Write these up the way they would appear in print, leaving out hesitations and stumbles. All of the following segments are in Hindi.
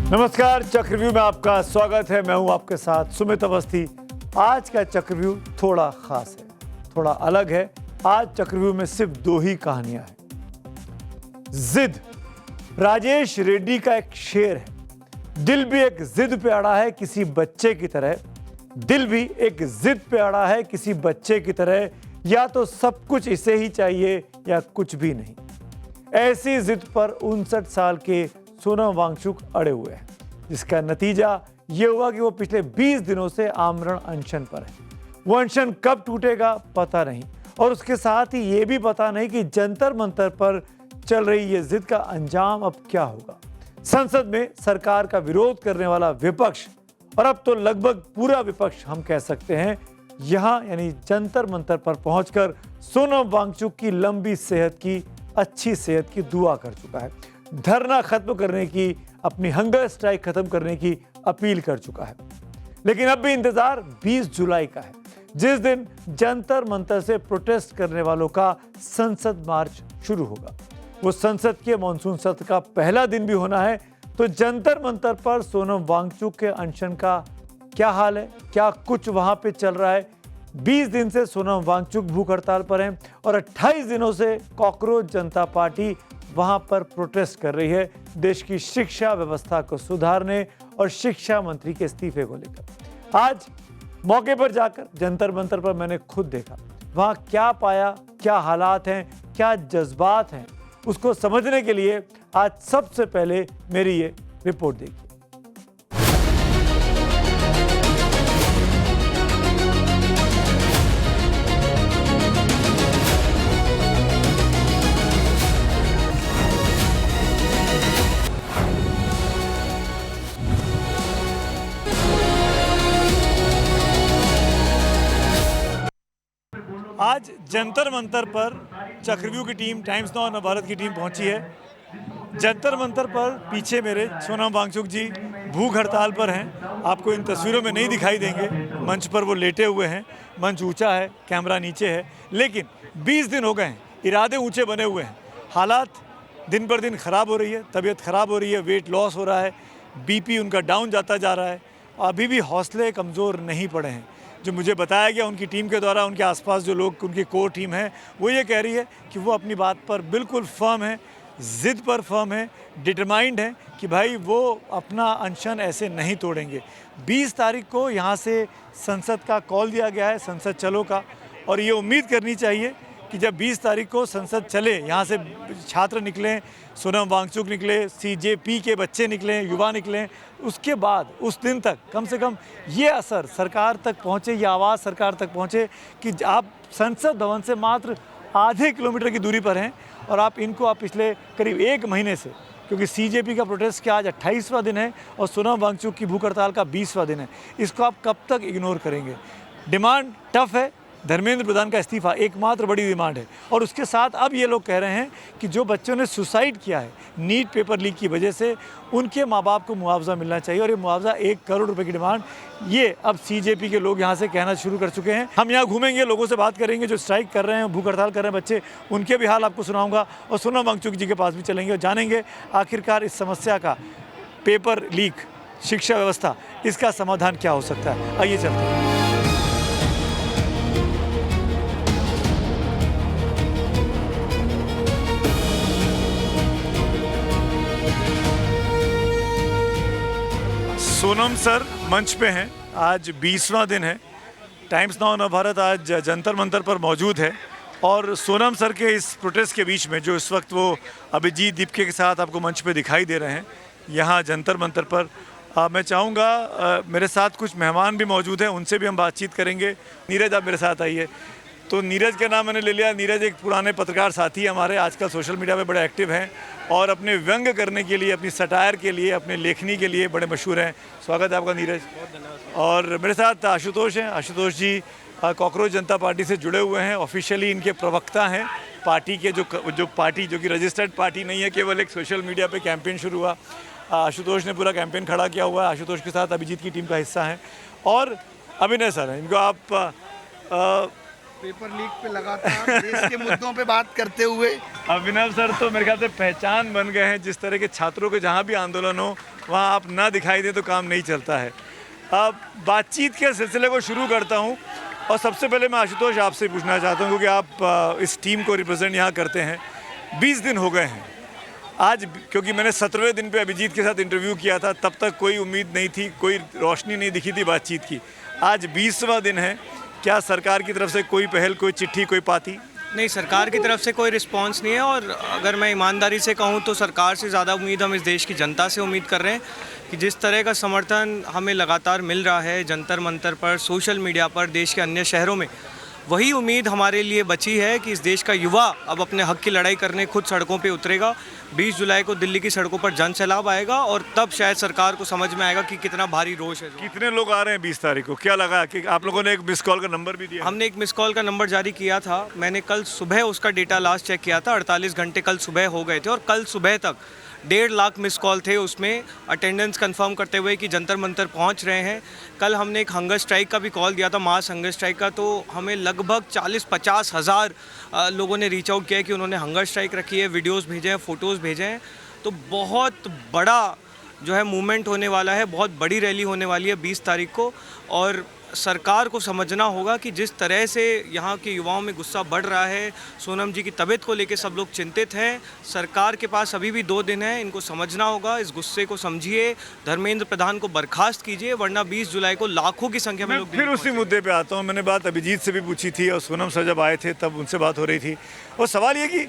नमस्कार, चक्रव्यूह में आपका स्वागत है। मैं हूं आपके साथ सुमित अवस्थी। आज का चक्रव्यूह थोड़ा खास है, थोड़ा अलग है। आज चक्रव्यूह में सिर्फ दो ही कहानियां हैं। जिद, राजेश रेड्डी का एक शेर है। दिल भी एक जिद पे अड़ा है किसी बच्चे की तरह। दिल भी एक जिद पे अड़ा है किसी बच्चे की तरह। या तो सब कुछ इसे ही चाहिए या कुछ भी नहीं। ऐसी जिद पर 59 साल के सोनम वांगचुक अड़े हुए हैं, जिसका नतीजा ये हुआ कि वो पिछले 20 दिनों से आमरण अनशन पर है। वो अनशन कब टूटेगा पता नहीं, और उसके साथ ही ये भी पता नहीं कि जंतर मंतर पर चल रही ये जिद का अंजाम अब क्या होगा। संसद में सरकार का विरोध करने वाला विपक्ष, और अब तो लगभग पूरा विपक्ष हम कह सकते हैं, यहाँ यानी जंतर मंतर पर पहुंचकर सोनम वांगचुक की लंबी सेहत की, अच्छी सेहत की दुआ कर चुका है। धरना खत्म करने की, अपनी हंगर स्ट्राइक खत्म करने की अपील कर चुका है। लेकिन अब भी इंतजार 20 जुलाई का है, जिस दिन जंतर मंतर से प्रोटेस्ट करने वालों का संसद मार्च शुरू होगा। वो संसद के मॉनसून सत्र का पहला दिन भी होना है। तो जंतर मंतर पर सोनम वांगचुक के अनशन का क्या हाल है, क्या कुछ वहां पे चल रहा है। 20 दिन से सोनम वांगचुक भूख हड़ताल पर हैं और 28 दिनों से कॉकरोच जनता पार्टी वहां पर प्रोटेस्ट कर रही है, देश की शिक्षा व्यवस्था को सुधारने और शिक्षा मंत्री के इस्तीफे को लेकर। आज मौके पर जाकर जंतर मंतर पर मैंने खुद देखा, वहां क्या पाया, क्या हालात हैं, क्या जज्बात हैं, उसको समझने के लिए आज सबसे पहले मेरी ये रिपोर्ट देखिए। आज जंतर मंतर पर चक्रव्यूह की टीम, टाइम्स नाउ नवभारत की टीम पहुंची है। जंतर मंतर पर पीछे मेरे सोनम वांगचुक जी भूख हड़ताल पर हैं। आपको इन तस्वीरों में नहीं दिखाई देंगे, मंच पर वो लेटे हुए हैं। मंच ऊंचा है, कैमरा नीचे है, लेकिन 20 दिन हो गए हैं, इरादे ऊंचे बने हुए हैं। हालात दिन पर दिन ख़राब हो रही है, तबीयत ख़राब हो रही है, वेट लॉस हो रहा है, बीपी उनका डाउन जाता जा रहा है। अभी भी हौसले कमज़ोर नहीं पड़े हैं। जो मुझे बताया गया उनकी टीम के द्वारा, उनके आसपास जो लोग, उनकी कोर टीम है, वो ये कह रही है कि वो अपनी बात पर बिल्कुल फर्म है, ज़िद पर फर्म है, डिटरमाइंड है कि भाई वो अपना अनशन ऐसे नहीं तोड़ेंगे। 20 तारीख को यहाँ से संसद का कॉल दिया गया है, संसद चलो का, और ये उम्मीद करनी चाहिए कि जब 20 तारीख को संसद चले, यहाँ से छात्र निकलें, सोनम वांगचुक निकले, सीजेपी के बच्चे निकलें, युवा निकलें, उसके बाद उस दिन तक कम से कम ये असर सरकार तक पहुँचे, ये आवाज़ सरकार तक पहुँचे कि आप संसद भवन से मात्र आधे किलोमीटर की दूरी पर हैं और आप पिछले करीब 1 महीने से, क्योंकि सीजेपी का प्रोटेस्ट का आज 28वां दिन है और सोनम वांगचुक की भूख हड़ताल का 20वां दिन है, इसको आप कब तक इग्नोर करेंगे। डिमांड टफ है, धर्मेंद्र प्रधान का इस्तीफा एकमात्र बड़ी डिमांड है। और उसके साथ अब ये लोग कह रहे हैं कि जो बच्चों ने सुसाइड किया है नीट पेपर लीक की वजह से, उनके माँ बाप को मुआवजा मिलना चाहिए, और ये मुआवजा 1 करोड़ रुपए की डिमांड, ये अब सीजेपी के लोग यहाँ से कहना शुरू कर चुके हैं। हम यहाँ घूमेंगे, लोगों से बात करेंगे, जो स्ट्राइक कर रहे हैं, भूख हड़ताल कर रहे हैं बच्चे, उनके भी हाल आपको सुनाऊंगा, और सोनम वांगचुक जी के पास भी चलेंगे और जानेंगे आखिरकार इस समस्या का, पेपर लीक, शिक्षा व्यवस्था, इसका समाधान क्या हो सकता है। आइए चलते हैं। सोनम सर मंच पे हैं, आज 20वां दिन है। टाइम्स नाउ नवभारत आज जंतर मंतर पर मौजूद है, और सोनम सर के इस प्रोटेस्ट के बीच में जो इस वक्त वो अभिजीत दीपके के साथ आपको मंच पे दिखाई दे रहे हैं यहाँ जंतर मंतर पर, मैं चाहूँगा मेरे साथ कुछ मेहमान भी मौजूद हैं, उनसे भी हम बातचीत करेंगे। नीरज, आप मेरे साथ आइए। तो नीरज का नाम मैंने ले लिया। नीरज एक पुराने पत्रकार साथी हमारे, आजकल सोशल मीडिया पे बड़े एक्टिव हैं और अपने व्यंग करने के लिए, अपनी सटायर के लिए, अपने लेखनी के लिए बड़े मशहूर हैं। स्वागत है आपका नीरज। बहुत धन्यवाद। और मेरे साथ आशुतोष हैं। आशुतोष जी कॉकरोच जनता पार्टी से जुड़े हुए हैं, ऑफिशियली इनके प्रवक्ता हैं पार्टी के, जो पार्टी जो कि रजिस्टर्ड पार्टी नहीं है, केवल एक सोशल मीडिया पे कैंपेन शुरू हुआ। आशुतोष ने पूरा कैंपेन खड़ा किया हुआ है। आशुतोष के साथ अभिजीत की टीम का हिस्सा हैं, और अभिनय सर हैं, इनको आप पेपर लीक पे लगातार देश के मुद्दों पे बात करते हुए अभिनव सर तो मेरे ख्याल से पहचान बन गए हैं। जिस तरह के छात्रों के जहाँ भी आंदोलन हो वहाँ आप ना दिखाई दें तो काम नहीं चलता है। अब बातचीत के सिलसिले को शुरू करता हूँ और सबसे पहले मैं आशुतोष आपसे पूछना चाहता हूँ, क्योंकि आप इस टीम को रिप्रेजेंट यहाँ करते हैं। 20 दिन हो गए हैं आज, क्योंकि मैंने 17वें दिन पे अभिजीत के साथ इंटरव्यू किया था, तब तक कोई उम्मीद नहीं थी, कोई रोशनी नहीं दिखी थी बातचीत की। आज 20वां दिन है, क्या सरकार की तरफ से कोई पहल, कोई चिट्ठी, कोई पाती? नहीं, सरकार की तरफ से कोई रिस्पांस नहीं है। और अगर मैं ईमानदारी से कहूँ तो सरकार से ज़्यादा उम्मीद हम इस देश की जनता से उम्मीद कर रहे हैं कि जिस तरह का समर्थन हमें लगातार मिल रहा है जंतर मंतर पर, सोशल मीडिया पर, देश के अन्य शहरों में, वही उम्मीद हमारे लिए बची है कि इस देश का युवा अब अपने हक की लड़ाई करने खुद सड़कों पे उतरेगा। 20 जुलाई को दिल्ली की सड़कों पर जन सैलाब आएगा और तब शायद सरकार को समझ में आएगा कि कितना भारी रोष है। कितने लोग आ रहे हैं 20 तारीख को? क्या लगा कि आप लोगों ने एक मिस कॉल का नंबर भी दिया? हमने एक मिस कॉल का नंबर जारी किया था। मैंने कल सुबह उसका डेटा लास्ट चेक किया था, 48 घंटे कल सुबह हो गए थे और कल सुबह तक 1.5 लाख मिस कॉल थे। उसमें अटेंडेंस कंफर्म करते हुए कि जंतर मंतर पहुंच रहे हैं। कल हमने एक हंगर स्ट्राइक का भी कॉल दिया था, मास हंगर स्ट्राइक का, तो हमें लगभग 40-50 हज़ार लोगों ने रीच आउट किया कि उन्होंने हंगर स्ट्राइक रखी है, वीडियोस भेजे हैं, फ़ोटोज़ भेजे हैं। तो बहुत बड़ा जो है मूवमेंट होने वाला है, बहुत बड़ी रैली होने वाली है 20 तारीख को। और सरकार को समझना होगा कि जिस तरह से यहाँ के युवाओं में गुस्सा बढ़ रहा है, सोनम जी की तबीयत को लेकर सब लोग चिंतित हैं। सरकार के पास अभी भी 2 दिन हैं, इनको समझना होगा, इस गुस्से को समझिए, धर्मेंद्र प्रधान को बर्खास्त कीजिए, वरना 20 जुलाई को लाखों की संख्या में लोग। फिर उसी मुद्दे पे आता हूँ। मैंने बात अभिजीत से भी पूछी थी और सोनम सर जब आए थे तब उनसे बात हो रही थी। और सवाल ये कि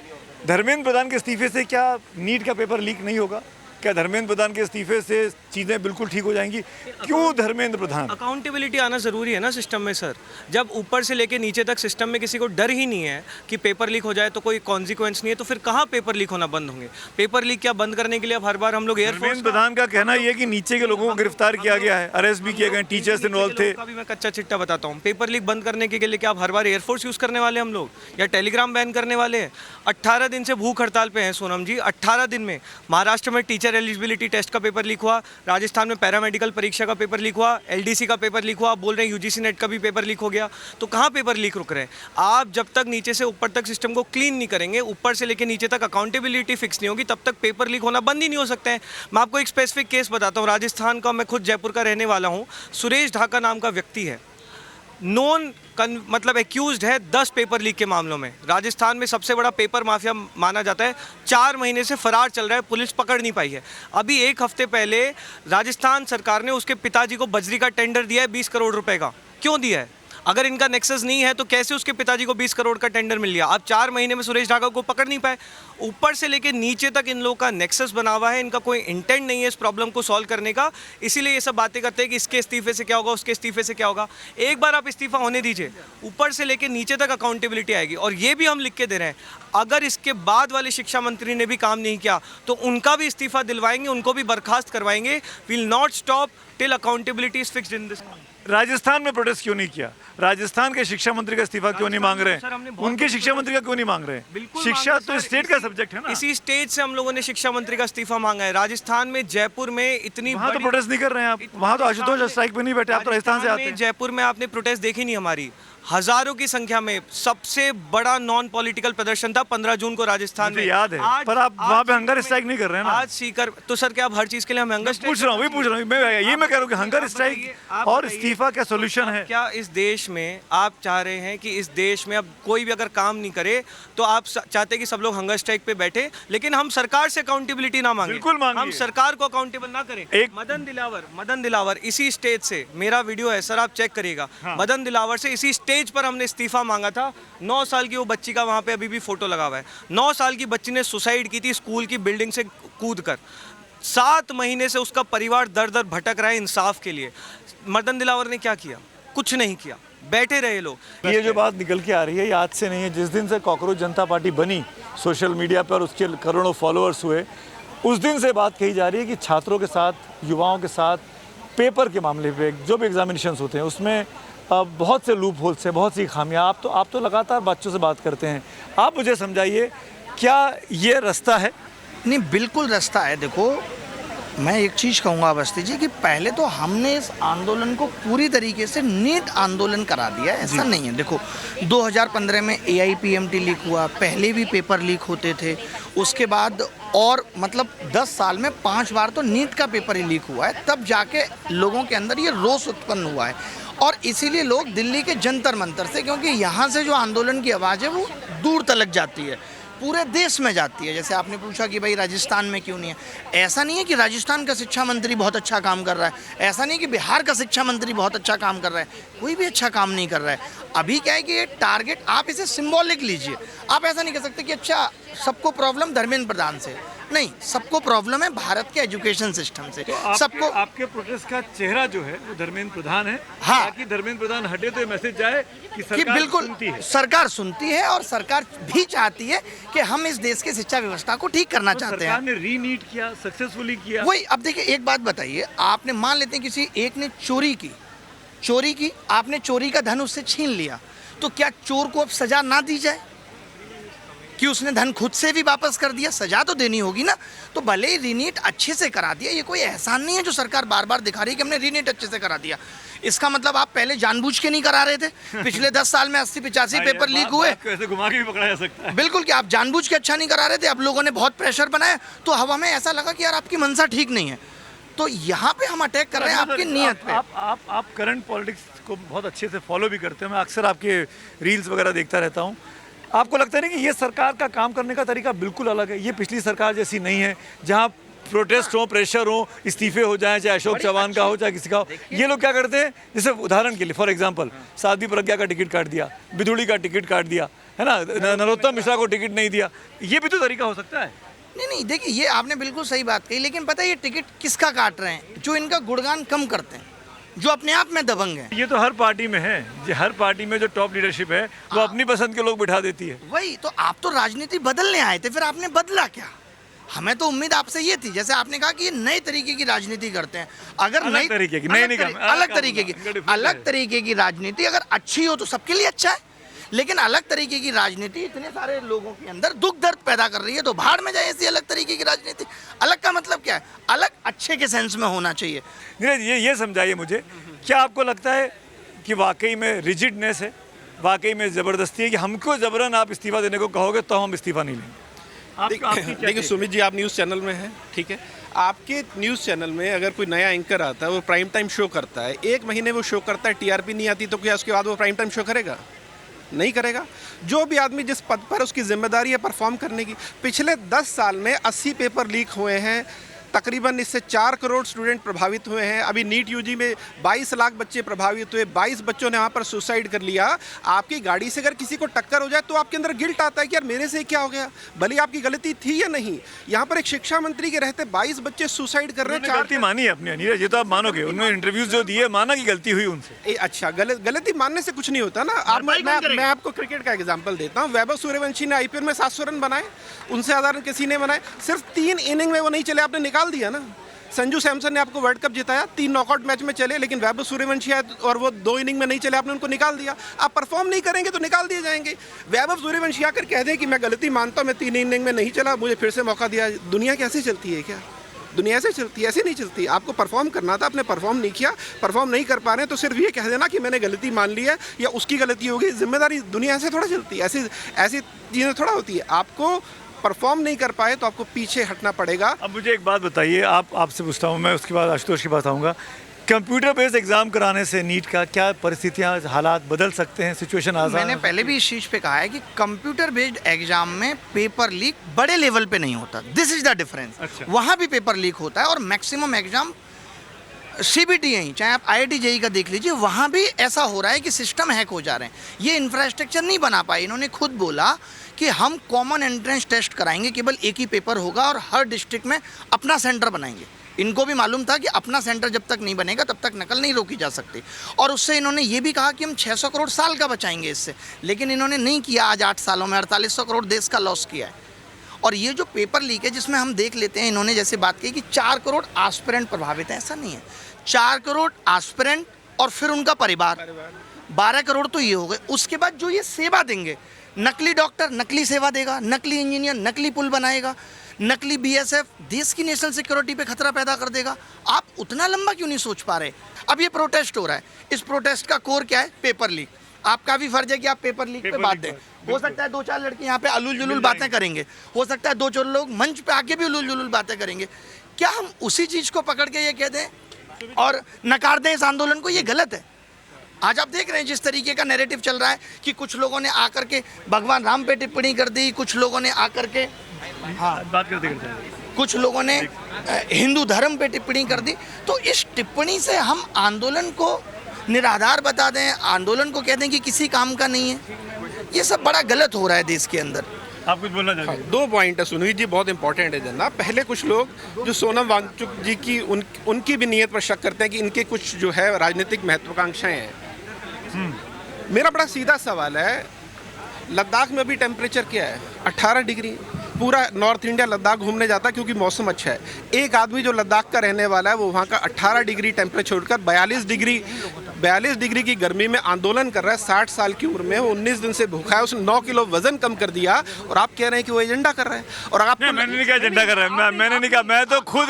धर्मेंद्र प्रधान के इस्तीफे से क्या नीट का पेपर लीक नहीं होगा? क्या धर्मेंद्र प्रधान के इस्तीफे से चीज़ें बिल्कुल ठीक हो जाएंगी? क्यों धर्मेंद्र प्रधान? अकाउंटेबिलिटी आना ज़रूरी है ना सिस्टम में सर। जब ऊपर से लेके नीचे तक सिस्टम में किसी को डर ही नहीं है कि पेपर लीक हो जाए तो कोई कॉन्सिक्वेंस नहीं है, तो फिर कहाँ पेपर लीक होना बंद होंगे? पेपर लीक क्या बंद करने के लिए अब हर बार हम लोग एयरफोर्स? धर्मेंद्र प्रधान का कहना यह है कि नीचे के लोगों को गिरफ्तार किया गया है, अरेस्ट भी किए गए, टीचर्स इन्वॉल्व थे। अभी मैं कच्चा चिट्टा बताता हूँ। पेपर लीक बंद करने के लिए क्या अब हर बार एयरफोर्स यूज़ करने वाले हम लोग, या टेलीग्राम बैन करने वाले हैं? 18 दिन से भूख हड़ताल पे हैं सोनम जी। 18 दिन में महाराष्ट्र में टीचर एलिजिबिलिटी टेस्ट का पेपर लीक हुआ, राजस्थान में पैरामेडिकल परीक्षा का पेपर लीक हुआ, एलडीसी का पेपर लीक हुआ, आप बोल रहे हैं यूजीसी नेट का भी पेपर लीक हो गया। तो कहाँ पेपर लीक रुक रहे हैं? आप जब तक नीचे से ऊपर तक सिस्टम को क्लीन नहीं करेंगे, ऊपर से लेकर नीचे तक अकाउंटेबिलिटी फिक्स नहीं होगी, तब तक पेपर लीक होना बंद ही नहीं हो सकते हैं। मैं आपको एक स्पेसिफिक केस बताता हूँ, राजस्थान का, मैं खुद जयपुर का रहने वाला हूँ। सुरेश ढाका नाम का व्यक्ति है, नॉन मतलब एक्यूज्ड है 10 पेपर लीक के मामलों में। राजस्थान में सबसे बड़ा पेपर माफिया माना जाता है, 4 महीने से फरार चल रहा है, पुलिस पकड़ नहीं पाई है। अभी 1 हफ्ते पहले राजस्थान सरकार ने उसके पिताजी को बजरी का टेंडर दिया है 20 करोड़ रुपए का। क्यों दिया है? अगर इनका नेक्सस नहीं है तो कैसे उसके पिताजी को 20 करोड़ का टेंडर मिल गया? आप 4 महीने में सुरेश ढाका को पकड़ नहीं पाए। ऊपर से लेके नीचे तक इन लोगों का नेक्सस बना हुआ है, इनका कोई इंटेंट नहीं है इस प्रॉब्लम को सॉल्व करने का। इसीलिए ये सब बातें करते हैं कि इसके इस्तीफे से क्या होगा, उसके इस्तीफे से क्या होगा। एक बार आप इस्तीफा होने दीजिए, ऊपर से लेके नीचे तक अकाउंटेबिलिटी आएगी। और ये भी हम लिख के दे रहे हैं, अगर इसके बाद वाले शिक्षा मंत्री ने भी काम नहीं किया तो उनका भी इस्तीफा दिलवाएंगे, उनको भी बर्खास्त करवाएंगे। Will not stop till accountability is fixed in this. Rajasthan में प्रोटेस्ट क्यों नहीं किया? राजस्थान के शिक्षा मंत्री का इस्तीफा क्यों नहीं मांग रहे हैं? उनके शिक्षा मंत्री का क्यों नहीं मांग रहे हैं? शिक्षा तो स्टेट का सब्जेक्ट है ना। इसी स्टेट से हम लोगों ने शिक्षा मंत्री का इस्तीफा मांगा है। राजस्थान में, जयपुर में इतनी वहाँ तो प्रोटेस्ट नहीं कर रहे हैं आप। वहाँ तो आशुतोष स्ट्राइक पे नहीं बैठे, आप तो राजस्थान से आते हैं। जयपुर में आपने प्रोटेस्ट देखी नहीं हमारी? हजारों की संख्या में सबसे बड़ा नॉन पॉलिटिकल प्रदर्शन था 15 जून को राजस्थान में, याद है। पर आप वहाँ पे हंगर स्ट्राइक नहीं कर रहे हैं ना। आज सीकर तो सर क्या आप हर चीज के लिए हम हंगर स्ट्राइक पूछ रहा हूँ, वही पूछ रहा हूँ मैं कह रहा हूँ कि हंगर स्ट्राइक और इस्तीफा क्या सोल्यूशन है? क्या इस देश में आप चाह रहे हैं कि इस देश में अब कोई भी अगर काम नहीं करे तो आप चाहते हैं कि सब लोग हंगर स्ट्राइक पे बैठे, लेकिन हम सरकार से अकाउंटेबिलिटी ना मांगे? बिल्कुल मांगिए। हम सरकार को अकाउंटेबल ना करें। मदन दिलावर इसी स्टेज से, मेरा वीडियो है सर, आप चेक करिएगा। मदन दिलावर से इसी स्टेज पर हमने इस्तीफा मांगा था। 9 साल की वो बच्ची का वहां पे अभी भी फोटो लगा हुआ है। 9 साल की बच्ची ने सुसाइड की थी स्कूल की बिल्डिंग से कूद कर। 7 महीने से उसका परिवार दर दर भटक रहा है इंसाफ के लिए। मदन दिलावर ने क्या किया? कुछ नहीं किया, बैठे रहे लोग। ये जो बात निकल के आ रही है ये आज से नहीं है। जिस दिन से कॉकरोच जनता पार्टी बनी, सोशल मीडिया पर उसके करोड़ों फॉलोअर्स हुए, उस दिन से बात कही जा रही है कि छात्रों के साथ, युवाओं के साथ पेपर के मामले पे जो भी एग्जामिनेशंस होते हैं उसमें बहुत से लूप होल्स हैं, बहुत सी खामियां। आप तो लगातार बच्चों से बात करते हैं, आप मुझे समझाइए क्या ये रास्ता है? नहीं, बिल्कुल रास्ता है। देखो, मैं एक चीज़ कहूँगा अवस्थी जी कि पहले तो हमने इस आंदोलन को पूरी तरीके से नीट आंदोलन करा दिया है, ऐसा नहीं है। देखो 2015 में AIPMT लीक हुआ, पहले भी पेपर लीक होते थे, उसके बाद और मतलब 10 साल में 5 बार तो नीट का पेपर ही लीक हुआ है, तब जाके लोगों के अंदर ये रोष उत्पन्न हुआ है। और इसीलिए लोग दिल्ली के जंतर मंतर से, क्योंकि यहाँ से जो आंदोलन की आवाज़ है वो दूर तलक जाती है, पूरे देश में जाती है। जैसे आपने पूछा कि भाई राजस्थान में क्यों नहीं है, ऐसा नहीं है कि राजस्थान का शिक्षा मंत्री बहुत अच्छा काम कर रहा है, ऐसा नहीं कि बिहार का शिक्षा मंत्री बहुत अच्छा काम कर रहा है, कोई भी अच्छा काम नहीं कर रहा है। अभी क्या है कि ये टारगेट आप इसे सिंबॉलिक लीजिए, आप ऐसा नहीं कह सकते कि अच्छा सबको प्रॉब्लम धर्मेंद्र प्रधान से, नहीं, सबको प्रॉब्लम है भारत के एजुकेशन सिस्टम से। तो सबको आपके प्रोटेस्ट का चेहरा जो है वो धर्मेंद्र प्रधान है। हाँ। ताकि धर्मेंद्र प्रधान हटे तो ये मैसेज जाए कि कि सरकार बिल्कुल सुनती है। सरकार सुनती है और सरकार भी चाहती है कि हम इस देश की शिक्षा व्यवस्था को ठीक करना तो चाहते सरकार हैं। ने रीनीट किया, सक्सेसफुली किया। वही, अब देखिए एक बात बताइए, आपने मान लेते हैं किसी एक ने चोरी की, आपने चोरी का धन उससे छीन लिया, तो क्या चोर को अब सजा ना दी जाए कि उसने धन खुद से भी वापस कर दिया? सजा तो देनी होगी ना। तो भले ही रीनीट अच्छे से करा दिया, ये कोई एहसान नहीं है जो सरकार बार बार दिखा रही है कि हमने रीनीट अच्छे से करा दिया। इसका मतलब आप पहले जानबूझ के नहीं करा रहे थे? पिछले 10 साल में 80-85 पेपर लीक हुए, कैसे घुमा के भी पकड़ा जा सकता है। बिल्कुल कि आप जानबूझ के अच्छा नहीं करा रहे थे, अब लोगों ने बहुत प्रेशर बनाया तो हवा में ऐसा लगा कि यार आपकी मंशा ठीक नहीं है। तो यहाँ पे हम अटैक कर रहे हैं आपकी नीयत पे। आप करंट पॉलिटिक्स को बहुत अच्छे से फॉलो भी करते हैं, मैं अक्सर आपके रील्स वगैरह देखता रहता हूँ। आपको लगता है ना कि ये सरकार का काम करने का तरीका बिल्कुल अलग है, ये पिछली सरकार जैसी नहीं है जहाँ प्रोटेस्ट हो, प्रेशर हो, इस्तीफे हो जाए, चाहे अशोक चौहान का हो चाहे किसी का हो। ये लोग क्या करते हैं, जैसे उदाहरण के लिए फॉर एग्जांपल साध्वी प्रज्ञा का टिकट काट दिया, बिधुड़ी का टिकट काट दिया, है ना, नरोत्तम मिश्रा को टिकट नहीं दिया। ये भी तो तरीका हो सकता है। नहीं, देखिए ये आपने बिल्कुल सही बात कही, लेकिन पता है ये टिकट किसका काट रहे हैं? जो इनका गुणगान कम करते हैं, जो अपने आप में दबंग है। ये तो हर पार्टी में है, हर पार्टी में जो टॉप लीडरशिप है वो अपनी पसंद के लोग बिठा देती है। वही तो, आप तो राजनीति बदलने आए थे, फिर आपने बदला क्या? हमें तो उम्मीद आपसे ये थी, जैसे आपने कहा कि ये नए तरीके की राजनीति करते हैं। अगर अलग तरीके की, नए नहीं काम, अलग तरीके की राजनीति अगर अच्छी हो तो सबके लिए अच्छा है, लेकिन अलग तरीके की राजनीति इतने सारे लोगों के अंदर दुख दर्द पैदा कर रही है तो भाड़ में जाए ऐसी अलग तरीके की राजनीति। अलग का मतलब क्या है? अलग अच्छे के सेंस में होना चाहिए। नीरज ये समझाइए मुझे, क्या आपको लगता है कि वाकई में रिजिडनेस है, वाकई में ज़बरदस्ती है कि हमको ज़बरन आप इस्तीफा देने को कहोगे तो हम इस्तीफा नहीं लेंगे? देखिए सुमित जी, आप न्यूज़ चैनल में हैं, ठीक है। आपके न्यूज़ चैनल में अगर कोई नया एंकर आता है, वो प्राइम टाइम शो करता है, 1 महीने वो शो करता है, TRP नहीं आती, तो क्या उसके बाद वो प्राइम टाइम शो करेगा? नहीं करेगा। जो भी आदमी जिस पद पर, उसकी जिम्मेदारी है परफॉर्म करने की। पिछले 10 साल में 80 पेपर लीक हुए हैं, तकरीबन इससे 4 करोड़ स्टूडेंट प्रभावित हुए हैं। अभी नीट यूजी में 22 लाख बच्चे प्रभावित हुए, 22 बच्चों ने वहाँ पर सुसाइड कर लिया। आपकी गाड़ी से अगर किसी को टक्कर हो जाए तो आपके अंदर गिल्ट आता है कि यार मेरे से क्या हो गया, भले आपकी गलती थी या नहीं। यहाँ पर एक शिक्षा मंत्री के रहते 22 बच्चे सुसाइड कर रहे हैं। गलती मानी है अपनी, नीरज, ये तो आप मानोगे, उन्होंने इंटरव्यूज जो दिए माना कि गलती हुई उनसे। अच्छा, गलती मानने से कुछ नहीं होता ना। आप मैं आपको क्रिकेट का एग्जांपल देता हूँ। वैभव सूर्यवंशी ने IPL में 700 रन बनाए, उनसे ज़्यादा रन किसी ने बनाए। सिर्फ 3 इनिंग में वो नहीं चले, आपने निकाल दिया ना। संजू सैमसन ने आपको वर्ल्ड कप जिताया, 3 नॉकआउट मैच में चले, लेकिन वैभव सूर्यवंशी आए और वो 2 इनिंग में नहीं चले, आपने उनको निकाल दिया। आप परफॉर्म नहीं करेंगे तो निकाल दिए जाएंगे। वैभव सूर्यवंशी आकर कह दें कि मैं गलती मानता हूँ, मैं 3 इनिंग में नहीं चला, मुझे फिर से मौका दिया। दुनिया कैसे चलती है? क्या दुनिया ऐसे चलती है? ऐसे नहीं चलती। आपको परफॉर्म करना था, आपने परफॉर्म नहीं किया, परफॉर्म नहीं कर पा रहे हैं तो सिर्फ ये कह देना कि मैंने गलती मान ली है या उसकी गलती होगी। जिम्मेदारी, दुनिया ऐसे थोड़ा चलती है, ऐसी चीज़ें थोड़ा होती है। आपको परफॉर्म नहीं कर पाए तो आपको पीछे हटना पड़ेगा। अब मुझे एक बात बताइए, आपसे पूछता हूँ मैं, उसके बाद आशुतोष के पास आऊँगा। कंप्यूटर बेस्ड एग्जाम कराने से नीट का क्या परिस्थितियाँ, हालात बदल सकते हैं, सिचुएशन आसान? मैंने पहले भी इस चीज़ पे कहा है कि कंप्यूटर बेस्ड एग्जाम में पेपर लीक बड़े लेवल पे नहीं होता। This is the difference. अच्छा। वहाँ भी पेपर लीक होता है और मैक्सिमम एग्जाम CBT यहीं, चाहे आप IIT JEE का देख लीजिए, वहाँ भी ऐसा हो रहा है कि सिस्टम हैक हो जा रहे हैं। ये इंफ्रास्ट्रक्चर नहीं बना पाए। इन्होंने खुद बोला कि हम कॉमन एंट्रेंस टेस्ट कराएंगे, केवल एक ही पेपर होगा और हर डिस्ट्रिक्ट में अपना सेंटर बनाएंगे। इनको भी मालूम था कि अपना सेंटर जब तक नहीं बनेगा तब तक नकल नहीं रोकी जा सकती। और उससे इन्होंने ये भी कहा कि हम 600 करोड़ साल का बचाएंगे इससे, लेकिन इन्होंने नहीं किया। आज 8 सालों में 4800 करोड़ देश का लॉस किया है। और ये जो पेपर लीक है, जिसमें हम देख लेते हैं, इन्होंने जैसे बात की कि 4 करोड़ आस्पिरेंट प्रभावित हैं, ऐसा नहीं है। 4 करोड़ आस्पिरेंट और फिर उनका परिवार, 12 करोड़ तो ये हो गए। उसके बाद जो ये सेवा देंगे, नकली डॉक्टर नकली सेवा देगा, नकली इंजीनियर नकली पुल बनाएगा, नकली बीएसएफ देश की नेशनल सिक्योरिटी पे खतरा पैदा कर देगा। आप उतना लंबा क्यों नहीं सोच पा रहे? अब ये प्रोटेस्ट हो रहा है, इस प्रोटेस्ट का कोर क्या है? Paper leak. आपका भी फर्ज है कि आप पेपर लीक पे बात दें। हो सकता है 2-4 लड़के यहाँ पे अलूल जुलूल बातें करेंगे, हो सकता है 2-4 लोग मंच पे आके भी अलूल जुलूल बातें करेंगे। क्या हम उसी चीज को पकड़ के ये कह दें और नकार दें इस आंदोलन को? ये गलत है। आज आप देख रहे हैं जिस तरीके का नैरेटिव चल रहा है कि कुछ लोगों ने आकर के भगवान राम पे टिप्पणी कर दी, कुछ लोगों ने आकर के बात करते कुछ लोगों ने हिंदू धर्म पे टिप्पणी कर दी। तो इस टिप्पणी से हम आंदोलन को निराधार बता दें, आंदोलन को कह दें कि किसी काम का नहीं है, ये सब बड़ा गलत हो रहा है देश के अंदर। आप कुछ बोलना चाहते हैं? 2 पॉइंट है सुनील जी, बहुत इंपॉर्टेंट है जनाब। पहले कुछ लोग जो सोनम वांगचुक जी की उनकी भी नीयत पर शक करते हैं कि इनके कुछ जो है राजनीतिक महत्वाकांक्षाएं हैं। मेरा बड़ा सीधा सवाल है, लद्दाख में अभी टेम्परेचर क्या है? 18 डिग्री। पूरा नॉर्थ इंडिया लद्दाख घूमने जाता है क्योंकि मौसम अच्छा है। एक आदमी जो लद्दाख का रहने वाला है वो वहाँ का 18 डिग्री टेम्परेचर छोड़कर 42 डिग्री की गर्मी में आंदोलन कर रहा है। 60 साल की उम्र में वो 19 दिन से भूखा है, उसने 9 किलो वजन कम कर दिया और आप कह रहे हैं कि वो एजेंडा कर रहा है। और आप मैंने नहीं कहा एजेंडा कर रहा है, मैंने नहीं कहा, मैं तो खुद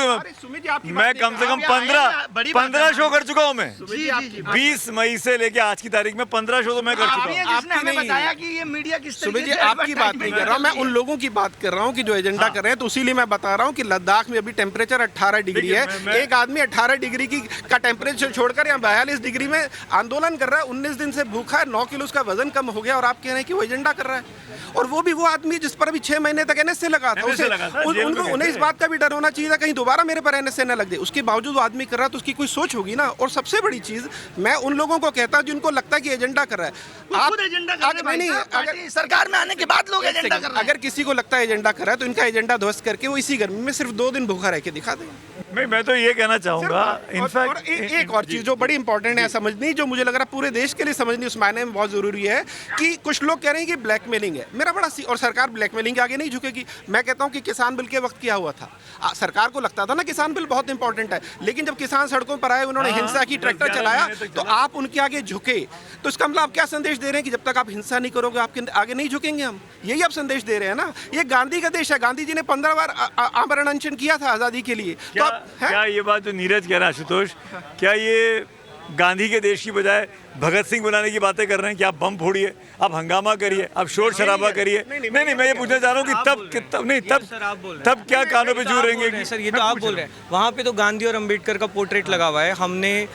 मैं कम से कम 15 शो कर चुका हूँ। मैं 20 मई से लेके आज की तारीख में 15 शो तो मैं कर चुका हूँ। आपने हमें बताया कि ये मीडिया किस सुमित तरीके जी से आपकी बात नहीं कर रहा हूँ, मैं उन लोगों की बात कर रहा हूँ कि जो एजेंडा कर रहे हैं। तो इसीलिए मैं बता रहा हूँ कि लद्दाख में अभी टेम्परेचर 18 डिग्री है। एक आदमी 18 डिग्री का टेम्परेचर छोड़कर यहाँ 42 डिग्री में आंदोलन कर रहा है, 19 दिन से भूखा है, 9 किलो उसका वजन कम हो गया और आप कह रहे हैं कि वो एजेंडा कर रहा है। और वो भी वो आदमी जिस पर अभी 6 महीने तक एनएसए लगा था, उन्हें इस बात का भी डर होना चाहिए था कहीं दोबारा मेरे पर एनएसए न लग जाए। उसके बावजूद वो आदमी कर रहा है तो उसकी कोई सोच होगी ना। और सबसे बड़ी चीज मैं उन लोगों को कहता हूं जिनको लगता है कि एजेंडा कर रहा है, आप अगर सरकार में आने के बाद लोग एजेंडा कर रहे हैं। अगर किसी को लगता है एजेंडा कर रहा है तो इनका एजेंडा ध्वस्त करके वो इसी गर्मी में सिर्फ 2 दिन भूखा रह के दिखा दें। मैं तो ये कहना चाहूंगा, इनफैक्ट एक और चीज जो बड़ी इंपॉर्टेंट है समझनी, जो मुझे लग रहा है पूरे देश के लिए समझनी उस मायने में बहुत जरूरी है कि कुछ लोग कह रहे हैं कि ब्लैकमेलिंग है। मेरा बड़ा और सरकार ब्लैकमेलिंग के आगे नहीं झुकेगी। मैं कहता हूं कि किसान बिल के वक्त क्या हुआ था, सरकार को लगता था ना किसान बिल बहुत इंपॉर्टेंट है, लेकिन जब किसान सड़कों पर आए, उन्होंने हिंसा की, ट्रैक्टर चलाया, तो आप उनके आगे झुके। तो इसका मतलब आप क्या संदेश दे रहे हैं कि जब तक आप हिंसा नहीं करोगे आपके आगे नहीं झुकेंगे हम? यही आप संदेश दे रहे हैं ना। ये गांधी का देश है, गांधी जी ने 15 बार आमरण अनशन किया था आजादी के लिए। तो क्या ये बात जो नीरज कह रहा है आशुतोष, क्या ये गांधी के देश की बजाय भगत सिंह बनाने की बातें कर रहे हैं कि आप बम फोड़िए, आप हंगामा करिए, आप शोर शराबा करिए? नहीं, मैं ये पूछना चाह रहा हूँ कि तब क्या कानों पे जू रहेंगे? सर ये तो आप बोल रहे हैं, वहाँ पे तो गांधी और अंबेडकर का पोर्ट्रेट लगा हुआ है। हमने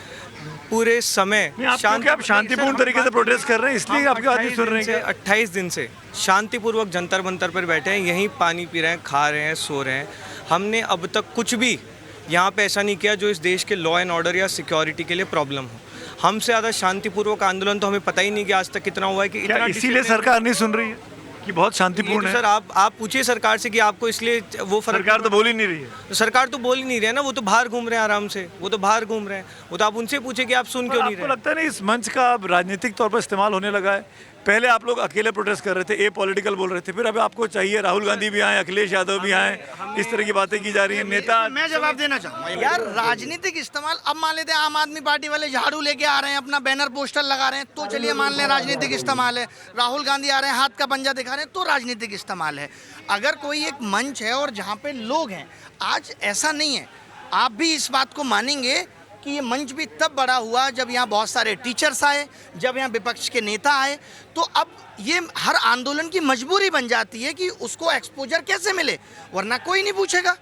पूरे समय आप शांतिपूर्ण तरीके से प्रोटेस्ट कर रहे हैं, इसलिए आपकी बात नहीं सुन रहे हैं। 28 दिन से शांतिपूर्वक जंतर मंतर पर बैठे हैं, यहीं पानी पी रहे हैं, खा रहे हैं, सो रहे हैं। हमने अब तक कुछ भी यहाँ पे ऐसा नहीं किया जो इस देश के लॉ एंड ऑर्डर या सिक्योरिटी के लिए प्रॉब्लम हो। हमसे ज़्यादा शांतिपूर्वक आंदोलन तो हमें पता ही नहीं कि आज तक कितना हुआ है। कि इतना इसीलिए सरकार नहीं सुन रही है कि बहुत शांतिपूर्ण है? सर आप पूछिए सरकार से कि आपको इसलिए वो सरकार तो बोल ही नहीं रही है। सरकार तो बोल ही नहीं रही है ना, वो तो बाहर घूम रहे हैं आराम से, वो तो बाहर घूम रहे हैं। वो तो आप उनसे पूछे कि आप सुन क्यों नहीं रहे? आपको लगता है नहीं इस मंच का अब राजनीतिक तौर पर इस्तेमाल होने लगा है? पहले आप लोग अकेले प्रोटेस्ट कर रहे थे, ए पॉलिटिकल बोल रहे थे, फिर अब आपको चाहिए राहुल गांधी भी आए, अखिलेश यादव भी आए, इस तरह की बातें की जा रही है। नेता मैं जवाब देना चाहूंगा यार, राजनीतिक इस्तेमाल। अब मान लेते हैं आम आदमी पार्टी वाले झाड़ू लेके आ रहे हैं, अपना बैनर पोस्टर लगा रहे हैं, तो चलिए मान लें राजनीतिक इस्तेमाल है। राहुल गांधी आ रहे हैं, हाथ का पंजा दिखा रहे हैं, तो राजनीतिक इस्तेमाल है। अगर कोई एक मंच है और जहाँ पे लोग हैं, आज ऐसा नहीं है, आप भी इस बात को मानेंगे कि ये मंच भी तब बड़ा हुआ जब यहाँ बहुत सारे टीचर्स आए, जब यहाँ विपक्ष के नेता आए। तो अब ये हर आंदोलन की मजबूरी बन जाती है कि उसको एक्सपोजर कैसे मिले, वरना कोई नहीं पूछेगा।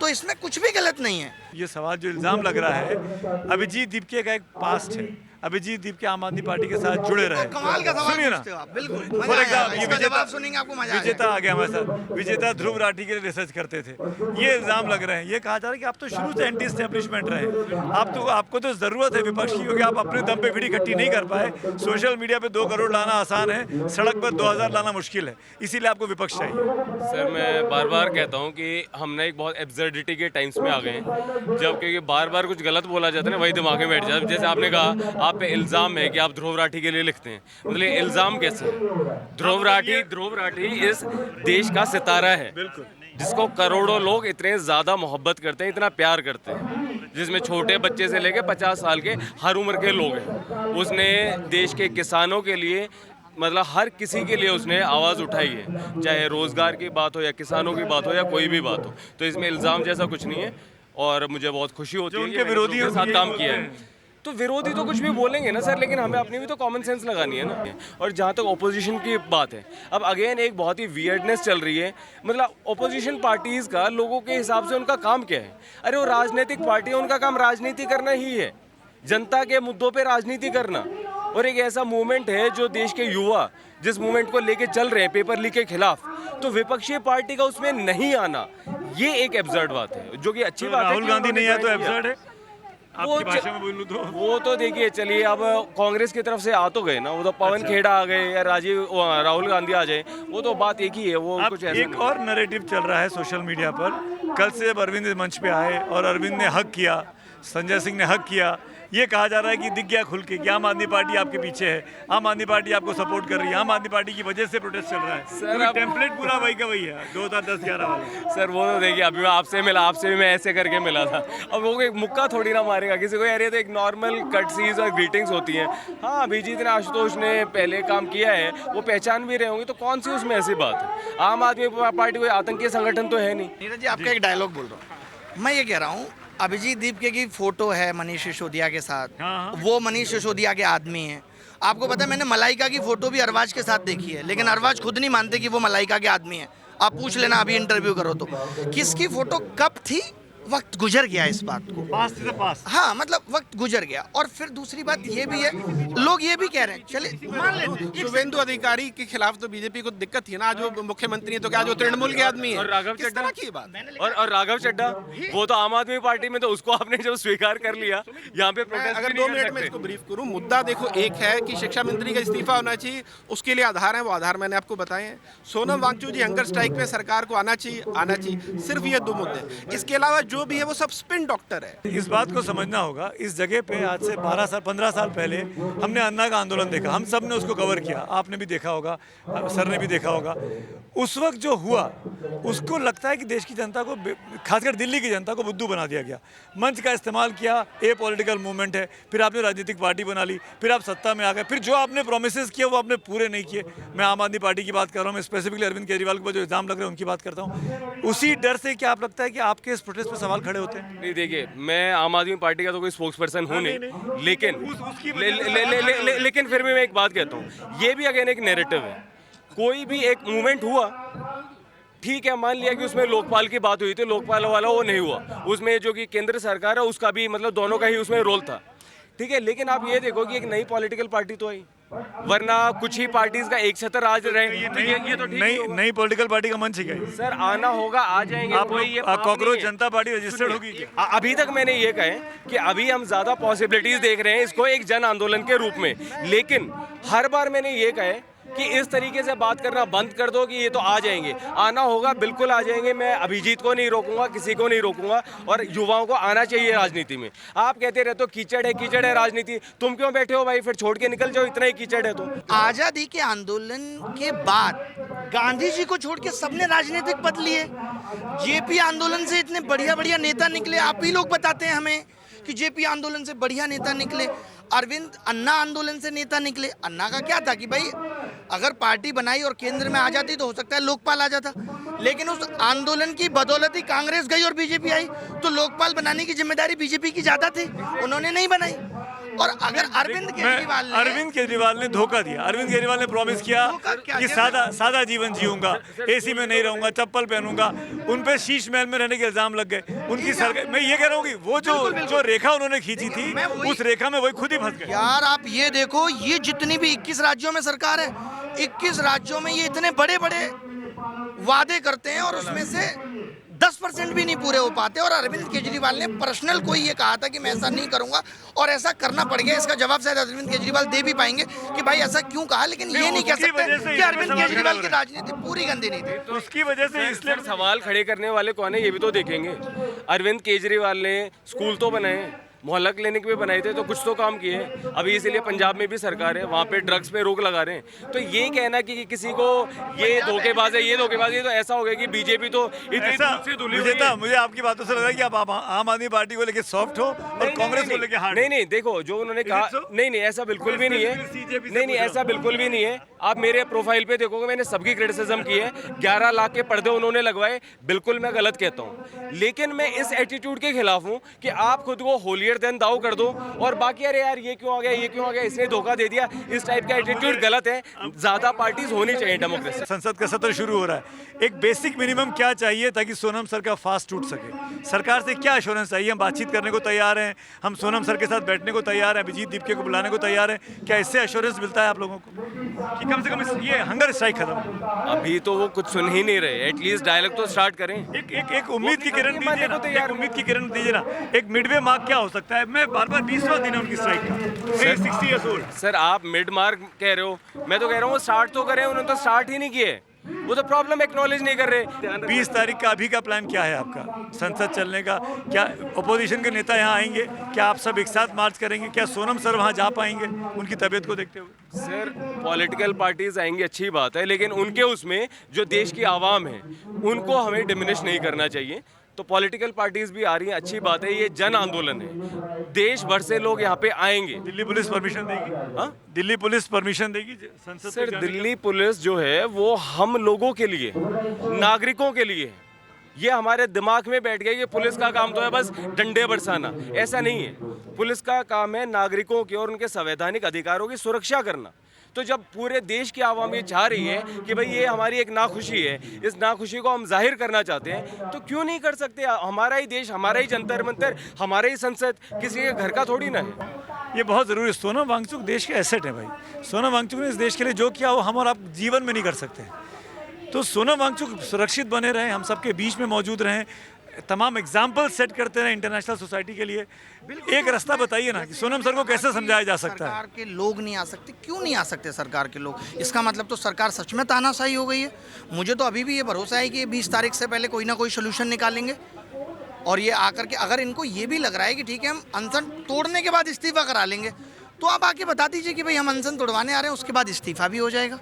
तो इसमें कुछ भी गलत नहीं है। ये सवाल जो इल्जाम लग रहा है, अभिजीत दीपके का एक पास्ट है, अभिजीत दीपके आम आदमी पार्टी के साथ जुड़े रहे। कमाल का सवाल सुनिए ना, पूछते हो आप, बिल्कुल फॉर एग्जाम्पल ये जवाब सुनेंगे आपको मजा आएगा। विजेता आ गया हमारे साथ, विजेता ध्रुव राठी के लिए रिसर्च करते थे। ये इल्जाम लग रहे हैं, ये कहा जा रहा है कि आप तो शुरू से एंटी एस्टेब्लिशमेंट रहे, आपको तो जरूरत है विपक्ष की, क्योंकि आप अपने दम पे भीड़ इकट्ठी नहीं कर पाए। सोशल मीडिया पे 2 करोड़ लाना आसान है, सड़क पर 2000 लाना मुश्किल है, इसीलिए आपको विपक्ष चाहिए। सर मैं बार बार कहता हूँ कि हमने एक बहुत एब्सर्डिटी के टाइम्स में आ गए हैं, जब क्योंकि बार बार कुछ गलत बोला जाता है ना, वही दिमाग में बैठ जाता है। जैसे आपने कहा आप पे इल्ज़ाम है कि आप ध्रुव राठी के लिए लिखते हैं, मतलब ये इल्ज़ाम कैसे है? ध्रुव राठी इस देश का सितारा है, जिसको करोड़ों लोग इतने ज़्यादा मोहब्बत करते हैं, इतना प्यार करते हैं, जिसमें छोटे बच्चे से लेकर 50 साल के हर उम्र के लोग हैं। उसने देश के किसानों के लिए मतलब हर किसी के लिए उसने आवाज़ उठाई है, चाहे रोज़गार की बात हो या किसानों की बात हो या कोई भी बात हो। तो इसमें इल्ज़ाम जैसा कुछ नहीं है और मुझे बहुत खुशी होती है उनके कि मैंने विरोधियों उनके साथ की काम यही किया है। तो विरोधी तो कुछ भी बोलेंगे ना सर, लेकिन हमें अपनी भी तो कॉमन सेंस लगानी है ना। और जहाँ तक ओपोजिशन की बात है, अब अगेन एक बहुत ही वियर्डनेस चल रही है। मतलब ओपोजिशन पार्टीज़ का लोगों के हिसाब से उनका काम क्या है? अरे वो राजनीतिक पार्टी है, उनका काम राजनीति करना ही है, जनता के मुद्दों पे राजनीति करना। और एक ऐसा मूवमेंट है जो देश के युवा जिस मूवमेंट को लेके चल रहे हैं पेपर लीक के खिलाफ, तो विपक्षी पार्टी का उसमें नहीं आना, ये एक एब्सर्ड बात है, जो कि अच्छी बात है। राहुल गांधी नहीं आया तो एब्सर्ड है, वो आपकी भाषा में बोलूं तो। वो तो देखिए, चलिए अब कांग्रेस की तरफ से आ तो गए ना, वो तो पवन खेड़ा आ गए या राहुल गांधी आ जाए, वो तो बात एक ही है। वो अब कुछ ऐसा एक और नैरेटिव चल रहा है सोशल मीडिया पर। कल से जब अरविंद मंच पे आए और अरविंद ने हक किया, संजय सिंह ने हक किया, ये कहा जा रहा है कि दिख गया खुल के कि आम आदमी पार्टी आपके पीछे है, आम आदमी पार्टी आपको सपोर्ट कर रही है, आम आदमी पार्टी की वजह से प्रोटेस्ट चल रहा है। सर, टेम्पलेट पूरा वही का वही है 2010-11 वाला। सर वो तो देखिए, अभी मैं आपसे मिला, आपसे भी मैं ऐसे करके मिला था। अब वो एक मुक्का थोड़ी ना मारेगा किसी को यार, ये तो एक नॉर्मल कटसीज और ग्रीटिंग्स होती हैं। हाँ, अभिजीत ने, आशुतोष ने पहले काम किया है, वो पहचान भी रहे होंगे, तो कौन सी उसमें ऐसी बात है? आम आदमी पार्टी कोई आतंकी संगठन तो है नहीं। नीरज जी, आपका एक डायलॉग बोल रहा हूँ। मैं ये कह रहा हूँ, अभिजीत दीपके की फोटो है मनीष सिसोदिया के साथ, वो मनीष सिसोदिया के आदमी हैं। आपको पता है, मैंने मलाइका की फोटो भी अरबाज के साथ देखी है, लेकिन अरबाज खुद नहीं मानते कि वो मलाइका के आदमी है। आप पूछ लेना, अभी इंटरव्यू करो तो। किसकी फोटो कब थी, वक्त गुजर गया इस बात को। पास से पास। हाँ, मतलब वक्त गुजर गया। और फिर दूसरी बात ये भी है, लोग ये भी कह रहे हैं, चले मान लेते, शुभेंदु अधिकारी के खिलाफ तो बीजेपी को दिक्कत थी ना। आज वो मुख्यमंत्री है तो क्या, जो तृणमूल के आदमी है? और राघव किस चड्ढा तरह की बात? और राघव चड्ढा, वो तो आम आदमी पार्टी में, तो उसको आपने जब स्वीकार कर लिया, यहाँ पे मैं प्रोटेस्ट अगर भी 2 नहीं मिनट कर में सकते। इसको ब्रीफ करूं, मुद्दा देखो, एक है कि शिक्षा मंत्री का इस्तीफा होना चाहिए, उसके लिए आधार है, वो आधार मैंने आपको बताए हैं। सोनम वांगचुक जी हंगर स्ट्राइक पे सरकार को आना चाहिए, सिर्फ ये 2 मुद्दे। इसके अलावा जो भी है वो सब स्पिन डॉक्टर है। इस बात को समझना होगा, इस जगह पे आज से 15 साल पहले हमने अन्ना का आंदोलन देखा, हम सब ने उसको कवर किया, आपने भी देखा होगा, सर ने भी देखा होगा। उस वक्त जो हुआ, उसको लगता है कि देश की जनता को, खासकर दिल्ली की जनता को बुद्धू बना दिया गया। मंच का इस्तेमाल किया, ए पॉलिटिकल मूवमेंट है, फिर आपने राजनीतिक पार्टी बना ली, फिर आप सत्ता में आ गए, फिर जो आपने प्रोमिसेस किए वो आपने पूरे नहीं किए। मैं आम आदमी पार्टी की बात कर रहा हूँ, मैं स्पेसिफिकली अरविंद केजरीवाल के ऊपर जो इल्जाम लग रहे हैं उनकी बात करता हूँ। उसी डर से क्या आप लगता है कि आपके इस प्रोटेस्ट पर सवाल खड़े होते हैं? नहीं, देखिए, मैं आम आदमी पार्टी का तो कोई स्पोक्स पर्सन हूँ नहीं, लेकिन फिर भी मैं एक बात कहता हूँ, ये भी अगेन एक नैरेटिव है। कोई भी एक मूवमेंट हुआ, ठीक है, मान लिया कि उसमें लोकपाल की बात हुई थी, लोकपाल वाला वो नहीं हुआ, उसमें जो कि केंद्र सरकार है उसका भी, मतलब दोनों का ही उसमें रोल था, ठीक है। लेकिन आप ये देखो कि एक नई पॉलिटिकल पार्टी तो आई, वरना कुछ ही पार्टीज का एक छत्र राज रहे, तो ये तो ठीक नहीं होगा। नई पॉलिटिकल पार्टी का मंच ही है सर, आना होगा, आ जाएंगे। आप कोई ये पाप कॉकरोच नहीं है। जनता पार्टी रजिस्टर्ड होगी क्या? अभी तक मैंने ये कहा है कि अभी हम ज़्यादा पॉसिबिलिटीज़ देख रहे हैं इसको एक जन आंदोलन के रूप में, लेकिन हर बार मैंने ये कहा है कि इस तरीके से बात करना बंद कर दो कि ये तो आ जाएंगे, आना होगा, बिल्कुल आ जाएंगे। मैं अभिजीत को नहीं रोकूंगा, किसी को नहीं रोकूंगा, और युवाओं को आना चाहिए राजनीति में। आप कहते रहते हो कीचड़ है राजनीति, तुम क्यों बैठे हो भाई, फिर छोड़ के निकल जाओ, इतना ही कीचड़ है तो। आजादी के आंदोलन के बाद गांधी जी को छोड़ के सबने राजनीतिक पद लिए। जेपी आंदोलन से इतने बढ़िया बढ़िया नेता निकले, आप ही लोग बताते हैं हमें कि जेपी आंदोलन से बढ़िया नेता निकले। अरविंद अन्ना आंदोलन से नेता निकले। अन्ना का क्या था कि भाई अगर पार्टी बनाई और केंद्र में आ जाती तो हो सकता है लोकपाल आ जाता, लेकिन उस आंदोलन की बदौलत ही कांग्रेस गई और बीजेपी आई, तो लोकपाल बनाने की जिम्मेदारी बीजेपी की ज्यादा थी, उन्होंने नहीं बनाई। और अगर अरविंद केजरीवाल ने धोखा दिया, अरविंद केजरीवाल ने प्रॉमिस किया कि सादा जीवन जीऊंगा, एसी में नहीं रहूंगा, चप्पल पहनूंगा, उन पे शीश महल में रहने के इल्जाम लग गए। उनकी सरकार, मैं ये कह रहा हूँ कि वो जो रेखा उन्होंने खींची थी, उस रेखा में वही खुद ही फंस गए। यार आप ये देखो, ये जितनी भी 21 राज्यों में सरकार है, 21 राज्यों में ये इतने बड़े बड़े वादे करते हैं और उसमें से 10% भी नहीं पूरे हो पाते। और अरविंद केजरीवाल ने पर्सनल कोई ये कहा था कि मैं ऐसा नहीं करूंगा, और ऐसा करना पड़ गया। इसका जवाब शायद अरविंद केजरीवाल दे भी पाएंगे कि भाई ऐसा क्यों कहा, लेकिन ये नहीं कह सकते कि अरविंद केजरीवाल की राजनीति पूरी गंदी नहीं थी। तो उसकी वजह से इसलिए सवाल खड़े करने वाले कौन है ये भी तो देखेंगे। अरविंद केजरीवाल ने स्कूल तो बनाए, मोहल्ला क्लिनिक भी बनाए थे, तो कुछ तो काम किए हैं। अभी इसीलिए पंजाब में भी सरकार है, वहाँ पे ड्रग्स पे रोक लगा रहे हैं। तो ये कहना कि किसी को ये धोखेबाज है, ये धोखेबाज है, तो ऐसा हो गया कि बीजेपी तो इतनी ऐसा दूर से धुली हुई विजेता, है। मुझे आपकी बातों से लग रहा है कि आप आम आदमी पार्टी को लेके सॉफ्ट हो और कांग्रेस को लेके हार्ड। नहीं नहीं, देखो जो उन्होंने कहा, नहीं नहीं ऐसा बिल्कुल भी नहीं है, नहीं नहीं ऐसा बिल्कुल भी नहीं है। आप मेरे प्रोफाइल पे देखोगे, मैंने सबकी क्रिटिसिज्म की है। 11 लाख के पर्दे उन्होंने लगवाए, बिल्कुल मैं गलत कहता हूँ, लेकिन मैं इस एटीट्यूड के खिलाफ हूँ कि आप खुद को होलियर देन दाऊ कर दो और बाकी अरे यार ये क्यों आ गया, ये क्यों आ गया, इसने धोखा दे दिया, इस टाइप का एटीट्यूड गलत है। ज्यादा पार्टीज होनी चाहिए डेमोक्रेसी। संसद का सत्र शुरू हो रहा है, एक बेसिक मिनिमम क्या चाहिए ताकि सोनम सर का फास्ट टूट सके? सरकार से क्या एश्योरेंस चाहिए? हम बातचीत करने को तैयार हैं, हम सोनम सर के साथ बैठने को तैयार हैं, अभिजीत दीपके को बुलाने को तैयार हैं। क्या इससे एश्योरेंस मिलता है आप लोगों को कि कम से कम ये हंगर स्ट्राइक खत्म हो? अभी तो वो कुछ सुन ही नहीं रहे, एटलीस्ट डायलॉग तो स्टार्ट करें। एक उम्मीद की किरण दीजिए ना, एक उम्मीद की किरण दीजिए ना। एक मिडवे मार्क क्या हो सकता है? मैं बार-बार 20वां दिन है उनकी स्ट्राइक का, 60 इयर्स ओल्ड। सर आप मिड मार्क कह रहे हो, मैं तो कह रहा हूँ स्टार्ट तो करें, उन्होंने तो स्टार्ट ही नहीं किए, वो तो प्रॉब्लम एक्नॉलेज नहीं कर रहे। 20 तारीख का अभी का प्लान क्या है आपका संसद चलने का? क्या अपोजिशन के नेता यहाँ आएंगे? क्या आप सब एक साथ मार्च करेंगे? क्या सोनम सर वहाँ जा पाएंगे उनकी तबीयत को देखते हुए? सर पॉलिटिकल पार्टीज आएंगी, अच्छी बात है, लेकिन उनके उसमें जो देश की आवाम है उनको हमें डिमिनिश नहीं करना चाहिए। तो पॉलिटिकल पार्टीज भी आ रही हैं, अच्छी बात है, ये जन आंदोलन है, देश भर से लोग यहाँ पे आएंगे। दिल्ली पुलिस परमिशन देगी? हाँ? दिल्ली पुलिस परमिशन देगी संसद सर तक जाने दिल्ली पुलिस जो है वो हम लोगों के लिए, नागरिकों के लिए है। ये हमारे दिमाग में बैठ गया कि पुलिस का काम तो है बस डंडे बरसाना, ऐसा नहीं है। पुलिस का काम है नागरिकों की और उनके संवैधानिक अधिकारों की सुरक्षा करना। तो जब पूरे देश की आवाम ये चाह रही है कि भाई ये हमारी एक नाखुशी है, इस नाखुशी को हम जाहिर करना चाहते हैं, तो क्यों नहीं कर सकते? हमारा ही देश, हमारा ही जंतर मंतर, हमारा ही संसद, किसी के घर का थोड़ी ना है। ये बहुत ज़रूरी है। सोनम वांगचुक देश के एसेट है भाई। सोनम वांगचुक ने इस देश के लिए जो किया वो हम और आप जीवन में नहीं कर सकते। तो सोनम वांगचुक सुरक्षित बने रहें, हम सबके बीच में मौजूद रहें, तमाम एग्जाम्पल सेट करते रहे इंटरनेशनल सोसाइटी के लिए। एक रास्ता बताइए ना कि सोनम सर को कैसे समझाया जा सकता है? सरकार के लोग नहीं आ सकते, क्यों नहीं आ सकते सरकार के लोग? इसका मतलब तो सरकार सच में तानाशाही हो गई है। मुझे तो अभी भी ये भरोसा है कि ये 20 तारीख से पहले कोई ना कोई सोल्यूशन निकालेंगे। और ये आकर के अगर इनको ये भी लग रहा है कि ठीक है हम अनशन तोड़ने के बाद इस्तीफा करा लेंगे, तो आप आके बता दीजिए कि भाई हम अनशन तोड़वाने आ रहे हैं, उसके बाद इस्तीफा भी हो जाएगा।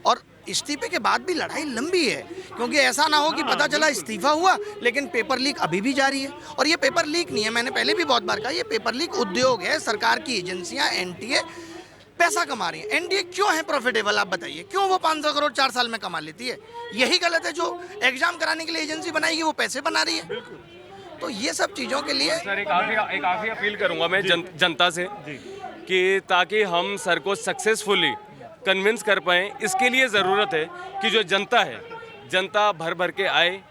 और इस्तीफे के बाद भी लड़ाई लंबी है, क्योंकि ऐसा ना हो कि पता चला इस्तीफा हुआ लेकिन पेपर लीक अभी भी जारी है। और ये पेपर लीक नहीं है, मैंने पहले भी बहुत बार कहा, ये पेपर लीक उद्योग है। सरकार की एजेंसियां एनटीए पैसा कमा रही है। एनडीए क्यों है प्रॉफिटेबल? आप बताइए, क्यों वो 500 करोड़ 4 साल में कमा लेती है? यही गलत है। जो एग्जाम कराने के लिए एजेंसी बनाएगी वो पैसे बना रही है। तो ये सब चीज़ों के लिए सर एक आखिरी अपील करूंगा मैं जनता से कि ताकि हम सर को सक्सेसफुली कन्विंस कर पाएँ, इसके लिए ज़रूरत है कि जो जनता है, जनता भर भर के आए।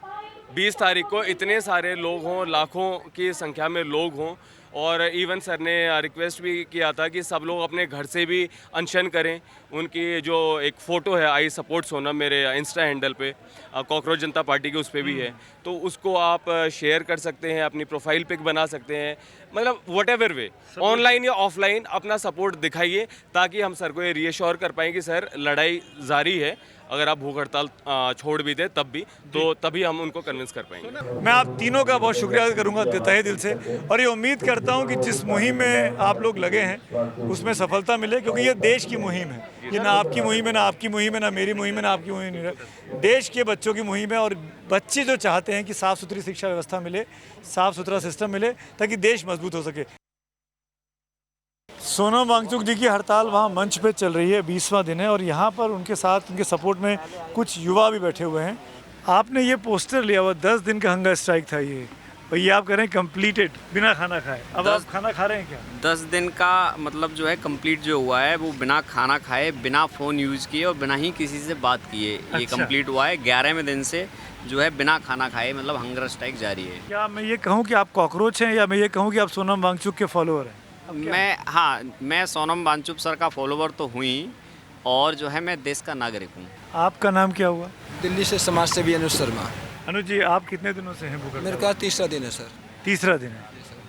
20 तारीख को इतने सारे लोग हों, लाखों की संख्या में लोग हों। और इवन सर ने रिक्वेस्ट भी किया था कि सब लोग अपने घर से भी अनशन करें। उनकी जो एक फ़ोटो है आई सपोर्ट सोनम मेरे इंस्टा हैंडल पे, कॉकरोच जनता पार्टी के उस पर भी है, तो उसको आप शेयर कर सकते हैं, अपनी प्रोफाइल पिक बना सकते हैं। मतलब वट एवर वे, ऑनलाइन या ऑफलाइन अपना सपोर्ट दिखाइए ताकि हम सर को ये रीअश्योर कर पाएँ कि सर लड़ाई जारी है। अगर आप भूख हड़ताल छोड़ भी दें तब भी, तो तभी हम उनको कन्विंस कर पाएंगे। मैं आप तीनों का बहुत शुक्रिया करूंगा तहे दिल से, और ये उम्मीद करता हूं कि जिस मुहिम में आप लोग लगे हैं उसमें सफलता मिले, क्योंकि ये देश की मुहिम है। ये ना आपकी मुहिम है, ना आपकी मुहिम है, ना मेरी मुहिम है, ना आपकी मुहिम है, देश के बच्चों की मुहिम है। और बच्चे जो चाहते हैं कि साफ़ सुथरी शिक्षा व्यवस्था मिले, साफ़ सुथरा सिस्टम मिले ताकि देश मजबूत हो सके। सोनम वांगचुक जी की हड़ताल वहाँ मंच पे चल रही है, 20वां दिन है, और यहाँ पर उनके साथ उनके सपोर्ट में कुछ युवा भी बैठे हुए हैं। आपने ये पोस्टर लिया हुआ, 10 दिन का हंगर स्ट्राइक था ये, और ये आप कह रहे हैं कंप्लीटेड बिना खाना खाए। अब आप खाना खा रहे हैं क्या? 10 दिन का मतलब जो है कंप्लीट जो हुआ है वो बिना खाना खाए, बिना फ़ोन यूज़ किए और बिना ही किसी से बात किए ये कंप्लीट हुआ है। 11वें दिन से जो है बिना खाना खाए मतलब हंगर स्ट्राइक जारी है। क्या मैं ये कहूँ कि आप कॉकरोच हैं, या मैं ये कहूँ कि आप सोनम वांगचुक के फॉलोअर हैं? मैं सोनम वांगचुक सर का फॉलोवर तो हुई, और जो है मैं देश का नागरिक हूँ। आपका नाम क्या हुआ? दिल्ली से समाज सेवी अनुज शर्मा। अनुज जी, आप कितने दिनों से हैं भूख? मेरे का 3रा दिन है सर। 3रा दिन है।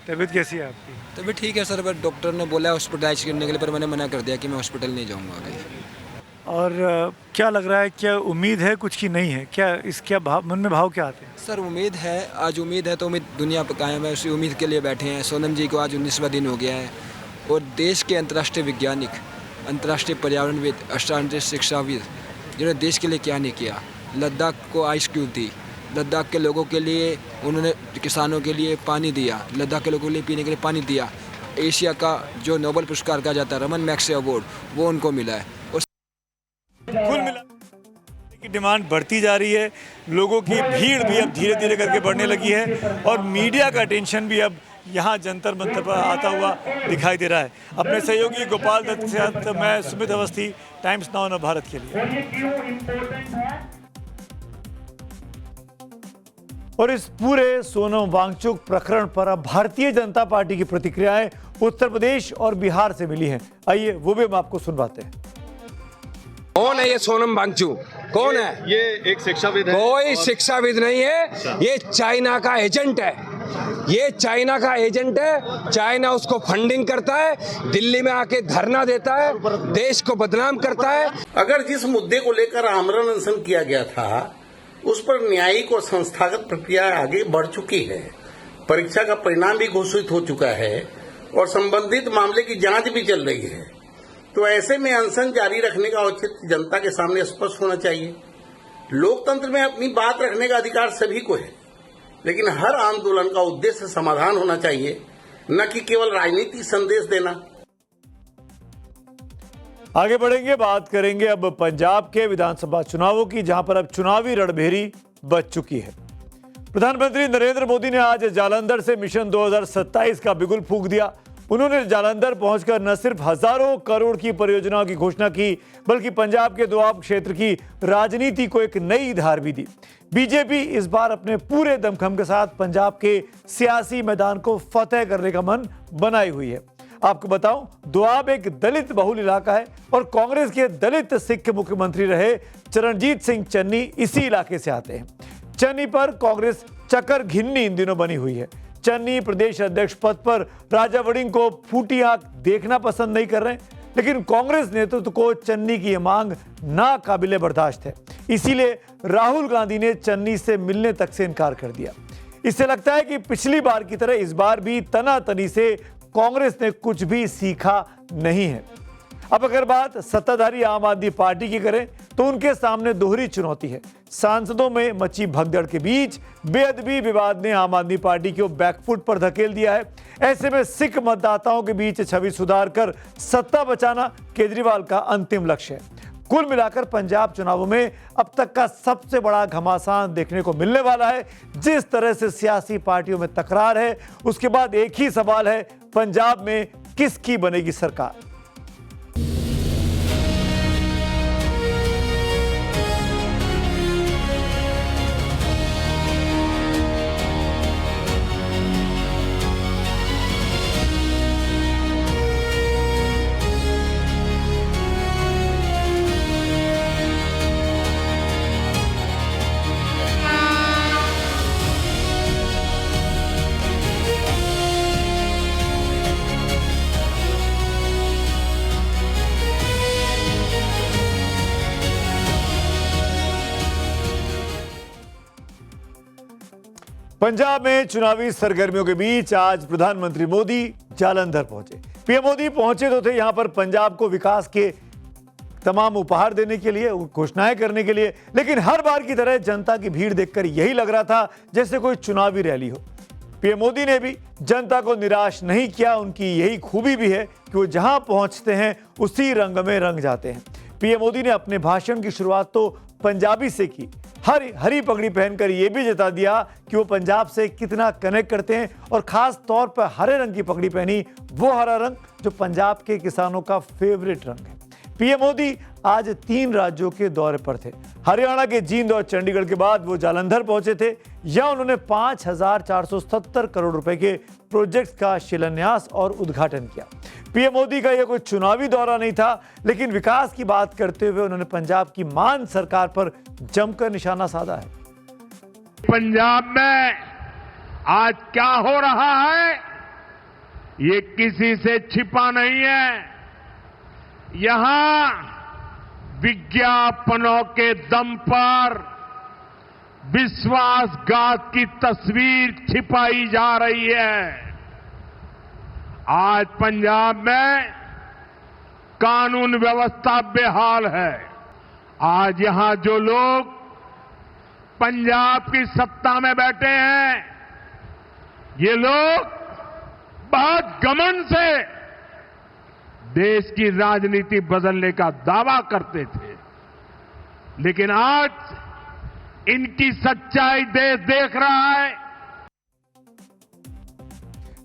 तबीयत कैसी है आपकी? तबीयत ठीक है सर, बट डॉक्टर ने बोला हॉस्पिटलाइज करने के लिए, पर मैंने मना कर दिया कि मैं हॉस्पिटल नहीं जाऊँगा अभी। और क्या लग रहा है, क्या उम्मीद है कुछ की नहीं है, क्या इसके भाव मन में भाव क्या आते हैं? सर उम्मीद है, आज उम्मीद है तो उम्मीद दुनिया पर कायम है, उसी उम्मीद के लिए बैठे हैं। सोनम जी को आज 19वां दिन हो गया है और देश के अंतर्राष्ट्रीय वैज्ञानिक, अंतर्राष्ट्रीय पर्यावरणविद, अंतर्राष्ट्रीय शिक्षाविद जिन्होंने देश के लिए क्या नहीं किया। लद्दाख को आइस क्यूब दी, लद्दाख के लोगों के लिए उन्होंने, किसानों के लिए पानी दिया, लद्दाख के लोगों के लिए पीने के लिए पानी दिया। एशिया का जो नोबेल पुरस्कार कहा जाता है रमन मैग्सेसे अवार्ड, वो उनको मिला है। और कुल मिला की डिमांड बढ़ती जा रही है, लोगों की भीड़ भी अब धीरे धीरे करके बढ़ने लगी है और मीडिया का टेंशन भी अब यहाँ जंतर मंतर पर आता हुआ दिखाई दे रहा है। अपने सहयोगी गोपाल दत्त के साथ मैं सुमित अवस्थी, टाइम्स नाउ नव भारत के लिए। और इस पूरे सोनम वांगचुक प्रकरण पर अब भारतीय जनता पार्टी की प्रतिक्रियाएं उत्तर प्रदेश और बिहार से मिली हैं। आइए वो भी हम आपको सुनवाते हैं। कौन है ये सोनम वांगचुक? कौन है ये? एक शिक्षाविद है। कोई शिक्षाविद नहीं है, ये चाइना का एजेंट है। ये चाइना का एजेंट है। चाइना उसको फंडिंग करता है, दिल्ली में आके धरना देता है, देश को बदनाम करता है। अगर जिस मुद्दे को लेकर आमरण अनशन किया गया था उस पर न्यायिक और संस्थागत प्रक्रिया आगे बढ़ चुकी है, परीक्षा का परिणाम भी घोषित हो चुका है और संबंधित मामले की जांच भी चल रही है, तो ऐसे में अनशन जारी रखने का औचित्य जनता के सामने स्पष्ट होना चाहिए। लोकतंत्र में अपनी बात रखने का अधिकार सभी को है, लेकिन हर आंदोलन का उद्देश्य समाधान होना चाहिए, न कि केवल राजनीतिक संदेश देना। आगे बढ़ेंगे, बात करेंगे अब पंजाब के विधानसभा चुनावों की, जहां पर अब चुनावी रणभेरी बच चुकी है। प्रधानमंत्री नरेंद्र मोदी ने आज जालंधर से मिशन 2027 का बिगुल फूंक दिया। उन्होंने जालंधर पहुंचकर न सिर्फ हजारों करोड़ की परियोजनाओं की घोषणा की, बल्कि पंजाब के दोआब क्षेत्र की राजनीति को एक नई धार भी दी। बीजेपी इस बार अपने पूरे दमखम के साथ पंजाब के सियासी मैदान को फतेह करने का मन बनाई हुई है। आपको बताऊं, दोआब एक दलित बहुल इलाका है और कांग्रेस के दलित सिख मुख्यमंत्री रहे चरणजीत सिंह चन्नी इसी इलाके से आते हैं। चन्नी पर कांग्रेस चक्कर घिन्नी इन दिनों बनी हुई है। चन्नी प्रदेश अध्यक्ष पद पर राजा वड़िंग को फूटी आंख देखना पसंद नहीं कर रहे, लेकिन कांग्रेस नेतृत्व को चन्नी की यह मांग नाकाबिले बर्दाश्त है। इसीलिए राहुल गांधी ने चन्नी से मिलने तक से इनकार कर दिया। इससे लगता है कि पिछली बार की तरह इस बार भी तनातनी से कांग्रेस ने कुछ भी सीखा नहीं है। अब अगर बात सत्ताधारी आम आदमी पार्टी की करें तो उनके सामने दोहरी चुनौती है। सांसदों में मची भगदड़ के बीच बेअदबी विवाद ने आम आदमी पार्टी को बैकफुट पर धकेल दिया है। ऐसे में सिख मतदाताओं के बीच छवि सुधार कर सत्ता बचाना केजरीवाल का अंतिम लक्ष्य है। कुल मिलाकर पंजाब चुनावों में अब तक का सबसे बड़ा घमासान देखने को मिलने वाला है। जिस तरह से सियासी पार्टियों में तकरार है, उसके बाद एक ही सवाल है, पंजाब में किसकी बनेगी सरकार? पंजाब में चुनावी सरगर्मियों के बीच आज प्रधानमंत्री मोदी जालंधर पहुंचे। पीएम मोदी पहुंचे तो थे यहां पर पंजाब को विकास के तमाम उपहार देने के लिए, घोषणाएं करने के लिए, लेकिन हर बार की तरह जनता की भीड़ देखकर यही लग रहा था जैसे कोई चुनावी रैली हो। पीएम मोदी ने भी जनता को निराश नहीं किया। उनकी यही खूबी भी है कि वो जहां पहुंचते हैं उसी रंग में रंग जाते हैं। पीएम मोदी ने अपने भाषण की शुरुआत तो पंजाबी से की। हरी पगड़ी पहनकर यह भी जता दिया कि वो पंजाब से कितना कनेक्ट करते हैं और खास तौर पर हरे रंग की पगड़ी पहनी, वो हरा रंग जो पंजाब के किसानों का फेवरेट रंग है। पीएम मोदी आज 3 राज्यों के दौरे पर थे। हरियाणा के जींद और चंडीगढ़ के बाद वो जालंधर पहुंचे थे। यहां उन्होंने 5,470 करोड़ रुपए के प्रोजेक्ट्स का शिलान्यास और उद्घाटन किया। पीएम मोदी का यह कोई चुनावी दौरा नहीं था, लेकिन विकास की बात करते हुए उन्होंने पंजाब की मान सरकार पर जमकर निशाना साधा है। पंजाब में आज क्या हो रहा है, ये किसी से छिपा नहीं है। यहां विज्ञापनों के दम पर विश्वासघात की तस्वीर छिपाई जा रही है। आज पंजाब में कानून व्यवस्था बेहाल है। आज यहां जो लोग पंजाब की सत्ता में बैठे हैं, ये लोग बहुत घमंड से देश की राजनीति बदलने का दावा करते थे, लेकिन आज इनकी सच्चाई देश देख रहा है।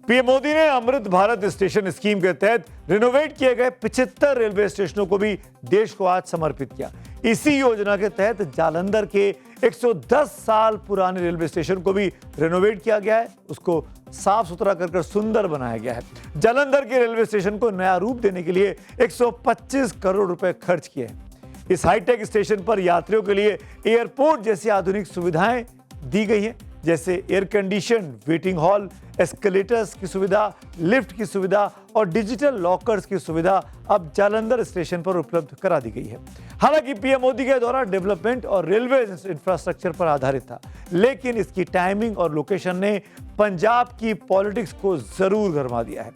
पीएम मोदी ने अमृत भारत स्टेशन स्कीम के तहत रिनोवेट किए गए 75 रेलवे स्टेशनों को भी देश को आज समर्पित किया। इसी योजना के तहत जालंधर के 110 साल पुराने रेलवे स्टेशन को भी रिनोवेट किया गया है, उसको साफ सुथरा कर सुंदर बनाया गया है। जालंधर के रेलवे स्टेशन को नया रूप देने के लिए 125 करोड़ रुपए खर्च किए हैं। इस हाईटेक स्टेशन पर यात्रियों के लिए एयरपोर्ट जैसी आधुनिक सुविधाएं दी गई हैं, जैसे air condition waiting hall, escalators की सुविधा, लिफ्ट की सुविधा और डिजिटल लॉकर्स की सुविधा अब जालंधर स्टेशन पर उपलब्ध करा दी गई है। हालांकि पीएम मोदी का दौरा डेवलपमेंट और रेलवे इंफ्रास्ट्रक्चर पर आधारित था, लेकिन इसकी टाइमिंग और लोकेशन ने पंजाब की पॉलिटिक्स को जरूर गरमा दिया है।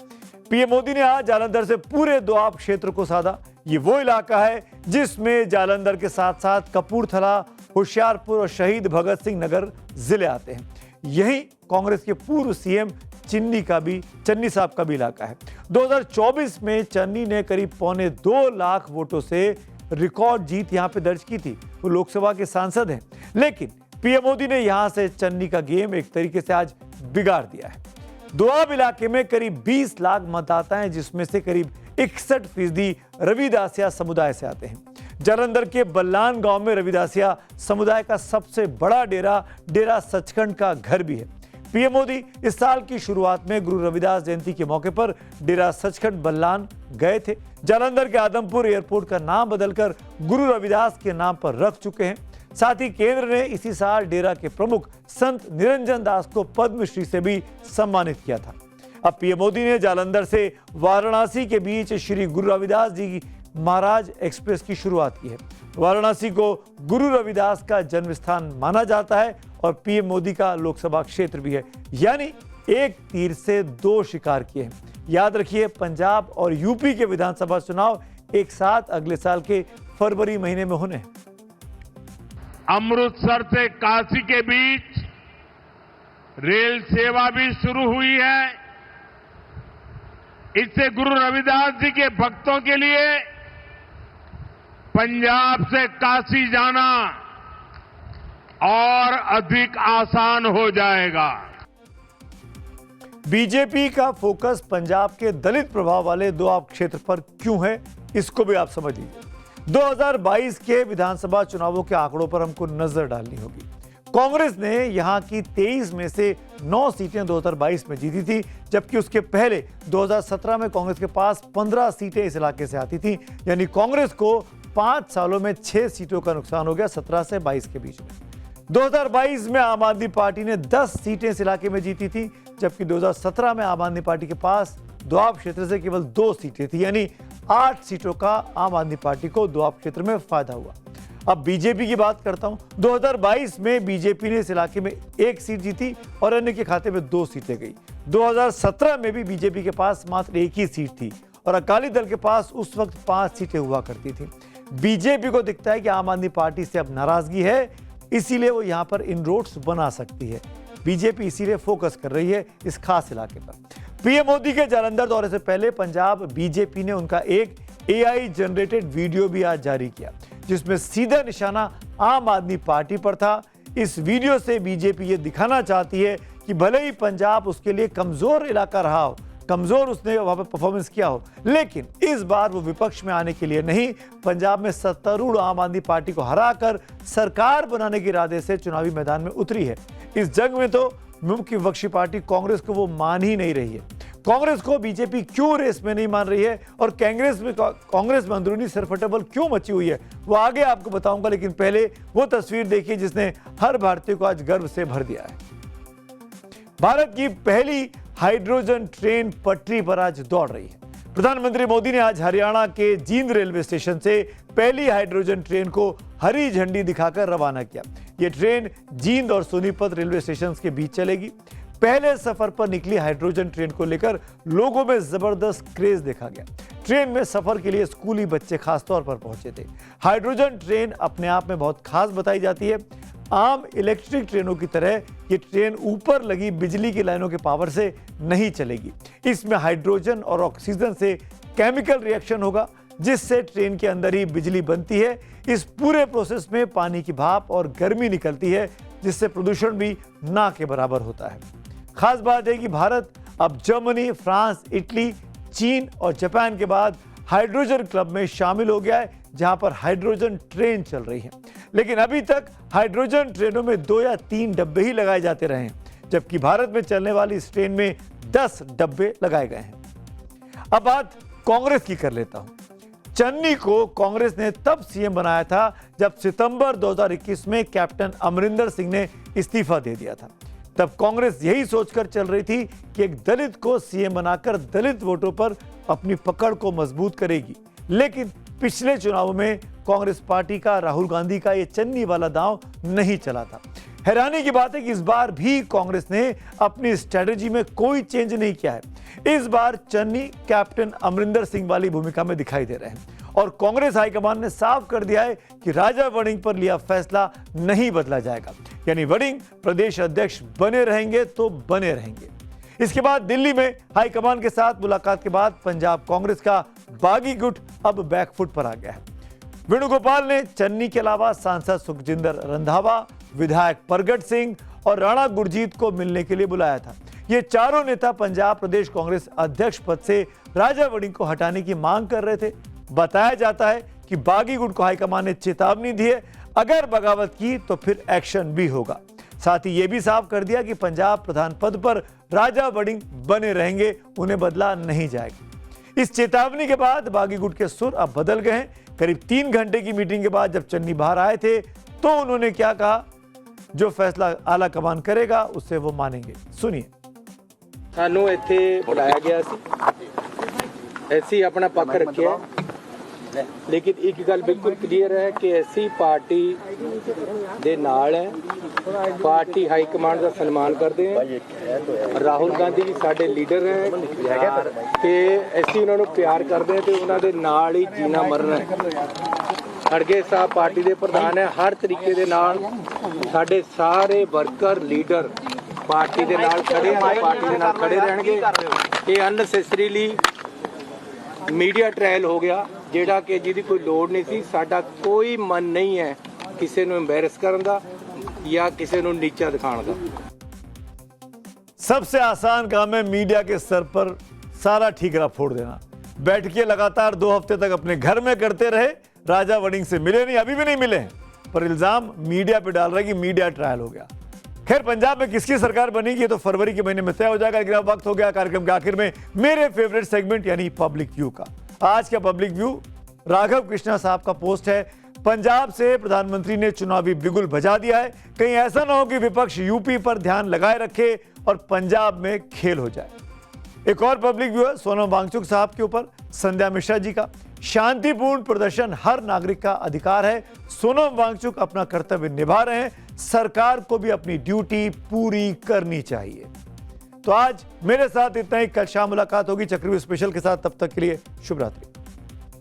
पीएम मोदी ने आज जालंधर से पूरे दोआब क्षेत्र को साधा। ये वो इलाका है जिसमें जालंधर के साथ साथ कपूरथला, होशियारपुर और शहीद भगत सिंह नगर जिले आते हैं। यही कांग्रेस के पूर्व सीएम चन्नी साहब का भी इलाका है। 2024 में चन्नी ने करीब 2.25 लाख वोटों से रिकॉर्ड जीत यहां पे दर्ज की थी। वो लोकसभा के सांसद हैं, लेकिन पीएम मोदी ने यहां से चन्नी का गेम एक तरीके से आज बिगाड़ दिया है। दोआब इलाके में करीब 20 लाख मतदाता हैं, जिसमें से करीब 61% रविदासिया समुदाय से आते हैं। जालंधर के बल्लान गांव में रविदासिया समुदाय का सबसे बड़ा डेरा सचखंड का घर भी है। पीएम मोदी इस साल की शुरुआत में गुरु रविदास जयंती के मौके पर डेरा सचखंड बल्लान गए थे। जालंधर के आदमपुर एयरपोर्ट का नाम बदलकर गुरु रविदास के नाम पर रख चुके हैं। साथ ही केंद्र ने इसी साल डेरा के प्रमुख संत निरंजन दास को पद्मश्री से भी सम्मानित किया था। अब पीएम मोदी ने जालंधर से वाराणसी के बीच श्री गुरु रविदास जी महाराज एक्सप्रेस की शुरुआत की है। वाराणसी को गुरु रविदास का जन्म स्थान माना जाता है और पीएम मोदी का लोकसभा क्षेत्र भी है, यानी एक तीर से 2 शिकार किए हैं। याद रखिए, पंजाब और यूपी के विधानसभा चुनाव एक साथ अगले साल के फरवरी महीने में होने हैं। अमृतसर से काशी के बीच रेल सेवा भी शुरू हुई है। इससे गुरु रविदास जी के भक्तों के लिए पंजाब से काशी जाना और अधिक आसान हो जाएगा। बीजेपी का फोकस पंजाब के दलित प्रभाव वाले दोआब क्षेत्र पर क्यों है, इसको भी आप समझ लीजिए। 2022 के विधानसभा चुनावों के आंकड़ों पर हमको नजर डालनी होगी। कांग्रेस ने यहां की 23 में से 9 सीटें 2022 में जीती थी, जबकि उसके पहले 2017 में कांग्रेस के पास 15 सीटें इस इलाके से आती थी। यानी कांग्रेस को 5 सालों में 6 सीटों का नुकसान हो गया 17 से 22 के बीच में। 2022 में आम आदमी पार्टी ने 10 सीटें इस इलाके में जीती थी, जबकि 2017 में आम आदमी पार्टी के पास दोआब क्षेत्र से केवल 2 सीटें थी। यानी 8 सीटों का आम आदमी पार्टी को दोआब क्षेत्र में फायदा हुआ। अब बीजेपी की बात करता हूं। 2022 में बीजेपी ने इस इलाके में 1 सीट जीती और अन्य के खाते में 2 सीटें गई। 2017 में भी बीजेपी के पास मात्र 1 ही सीट थी और अकाली दल के पास उस वक्त 5 सीटें हुआ करती थी। बीजेपी को दिखता है कि आम आदमी पार्टी से अब नाराजगी है, इसीलिए वो यहां पर इनरोड्स बना सकती है। बीजेपी इसीलिए फोकस कर रही है इस खास इलाके पर। पीएम मोदी के जालंधर दौरे से पहले पंजाब बीजेपी ने उनका एक AI जनरेटेड वीडियो भी आज जारी किया, जिसमें सीधा निशाना आम आदमी पार्टी पर था। इस वीडियो से बीजेपी ये दिखाना चाहती है कि भले ही पंजाब उसके लिए कमजोर इलाका रहा हो, कमजोर उसने वहां पर परफॉर्मेंस किया हो, लेकिन इस बार वो विपक्ष में आने के लिए नहीं, पंजाब में सत्तारूढ़ आम आदमी पार्टी को हराकर सरकार बनाने के इरादे से चुनावी मैदान में उतरी है। इस जंग में तो मुख्य विपक्षी पार्टी कांग्रेस को वो मान ही नहीं रही है। कांग्रेस को बीजेपी क्यों रेस में नहीं मान रही है और कांग्रेस में अंदरूनी सरफटेबल क्यों मची हुई है, वो आगे आपको बताऊंगा, लेकिन पहले वो तस्वीर देखिए जिसने हर भारतीय को आज गर्व से भर दिया है। भारत की पहली हाइड्रोजन ट्रेन पटरी पर आज दौड़ रही है। प्रधानमंत्री मोदी ने आज हरियाणा के जींद रेलवे स्टेशन से पहली हाइड्रोजन ट्रेन को हरी झंडी दिखाकर रवाना किया। यह ट्रेन जींद और सोनीपत रेलवे स्टेशन के बीच चलेगी। पहले सफर पर निकली हाइड्रोजन ट्रेन को लेकर लोगों में जबरदस्त क्रेज देखा गया। ट्रेन में सफर के लिए स्कूली बच्चे खास तौर पर पहुंचे थे। हाइड्रोजन ट्रेन अपने आप में बहुत खास बताई जाती है। आम इलेक्ट्रिक ट्रेनों की तरह ये ट्रेन ऊपर लगी बिजली की लाइनों के पावर से नहीं चलेगी। इसमें हाइड्रोजन और ऑक्सीजन से केमिकल रिएक्शन होगा, जिससे ट्रेन के अंदर ही बिजली बनती है। इस पूरे प्रोसेस में पानी की भाप और गर्मी निकलती है, जिससे प्रदूषण भी ना के बराबर होता है। खास बात है कि भारत अब जर्मनी, फ्रांस, इटली, चीन और जापान के बाद हाइड्रोजन क्लब में शामिल हो गया है, जहां पर हाइड्रोजन ट्रेन चल रही है। लेकिन अभी तक हाइड्रोजन ट्रेनों में 2 या 3 डब्बे ही लगाए जाते रहे हैं, जबकि भारत में चलने वाली इस ट्रेन में 10 डब्बे लगाए गए हैं। अब बात कांग्रेस की कर लेता हूं। चन्नी को कांग्रेस ने तब सीएम बनाया था जब सितंबर 2021 में कैप्टन अमरिंदर सिंह ने इस्तीफा दे दिया था। तब कांग्रेस यही सोचकर चल रही थी कि एक दलित को सीएम बनाकर दलित वोटों पर अपनी पकड़ को मजबूत करेगी। लेकिन पिछले चुनाव में कांग्रेस पार्टी का राहुल गांधी का ये चन्नी वाला दांव नहीं चला था। हैरानी की बात है कि इस बार भी कांग्रेस ने अपनी स्ट्रेटजी में कोई चेंज नहीं किया है। इस बार चन्नी कैप्टन अमरिंदर सिंह वाली भूमिका में दिखाई दे रहे हैं और कांग्रेस हाईकमान ने साफ कर दिया है कि राजा वड़िंग पर लिया फैसला नहीं बदला जाएगा। यानी वड़िंग प्रदेश अध्यक्ष बने रहेंगे तो बने रहेंगे। इसके बाद दिल्ली में हाईकमान के साथ मुलाकात के बाद पंजाब कांग्रेस का बागी गुट अब बैकफुट पर आ गया है। वेणुगोपाल ने चन्नी के अलावा सांसद सुखजिंदर रंधावा, विधायक परगट सिंह और राणा गुरजीत को मिलने के लिए बुलाया था। ये चारों नेता पंजाब प्रदेश कांग्रेस अध्यक्ष पद से राजा वड़िंग को हटाने की मांग कर रहे थे। बताया जाता है कि बागी गुट को हाईकमान ने चेतावनी दी है, अगर बगावत की तो फिर एक्शन भी होगा। साथ ही यह भी साफ कर दिया कि पंजाब प्रधान पद पर राजा वड़िंग बने रहेंगे, उन्हें बदला नहीं जाएगा। इस चेतावनी के बाद बागी गुट के सुर अब बदल गए हैं। करीब 3 घंटे की मीटिंग के बाद जब चन्नी बाहर आए थे तो उन्होंने क्या कहा, जो फैसला आला कमान करेगा उससे वो मानेंगे। सुनिए। सानू इत्थे बुलाया गया सी, ऐसी अपना पक्ष रखिया, लेकिन एक गल बिल्कुल क्लीयर है कि ऐसी पार्टी दे नाल है, पार्टी हाई कमांड का सम्मान करते हैं। राहुल गांधी जी साडे लीडर हैं ते ऐसी उन्होंने प्यार करते हैं तो उन्होंने नाल ही जीना मरना है। खड़गे साहब पार्टी के प्रधान है, हर तरीके दे नाल साडे सारे वर्कर लीडर पार्टी दे नाल खड़े हैं, पार्टी दे नाल खड़े रहणगे। ये अननेसेसरीली मीडिया ट्रायल हो गया जेड़ा कि जिहदी कोई लोड़ नहीं सी। साडा कोई मन नहीं है किसी नूं एम्बैरस करन दा या किसी नूं नीचा दिखाण दा। सबसे आसान काम है मीडिया के सर पर सारा ठीकरा फोड़ देना। बैठकें लगातार 2 हफ्ते तक अपने घर में करते रहे, राजा वड़िंग से मिले नहीं, अभी भी नहीं मिले हैं, पर इल्जाम मीडिया पे डाल रहे हैं कि मीडिया ट्रायल हो गया। खैर, पंजाब में किसकी सरकार बनेगी ये तो फरवरी के महीने में तय हो जाएगा। लेकिन अब वक्त हो गया कार्यक्रम के आखिर में मेरे फेवरेट सेगमेंट यानी पब्लिक व्यू का। आज का पब्लिक व्यू राघव कृष्णा साहब का पोस्ट है। पंजाब से प्रधानमंत्री ने चुनावी बिगुल बजा दिया है, कहीं ऐसा ना हो कि विपक्ष यूपी पर ध्यान लगाए रखे और पंजाब में खेल हो जाए। एक और पब्लिक व्यू है सोनम वांगचुक साहब के ऊपर, संध्या मिश्रा जी का। शांतिपूर्ण प्रदर्शन हर नागरिक का अधिकार है, सोनम वांगचुक अपना कर्तव्य निभा रहे हैं, सरकार को भी अपनी ड्यूटी पूरी करनी चाहिए। तो आज मेरे साथ इतना ही, कल शाम मुलाकात होगी चक्रव्यूह स्पेशल के साथ। तब तक के लिए शुभ रात्रि।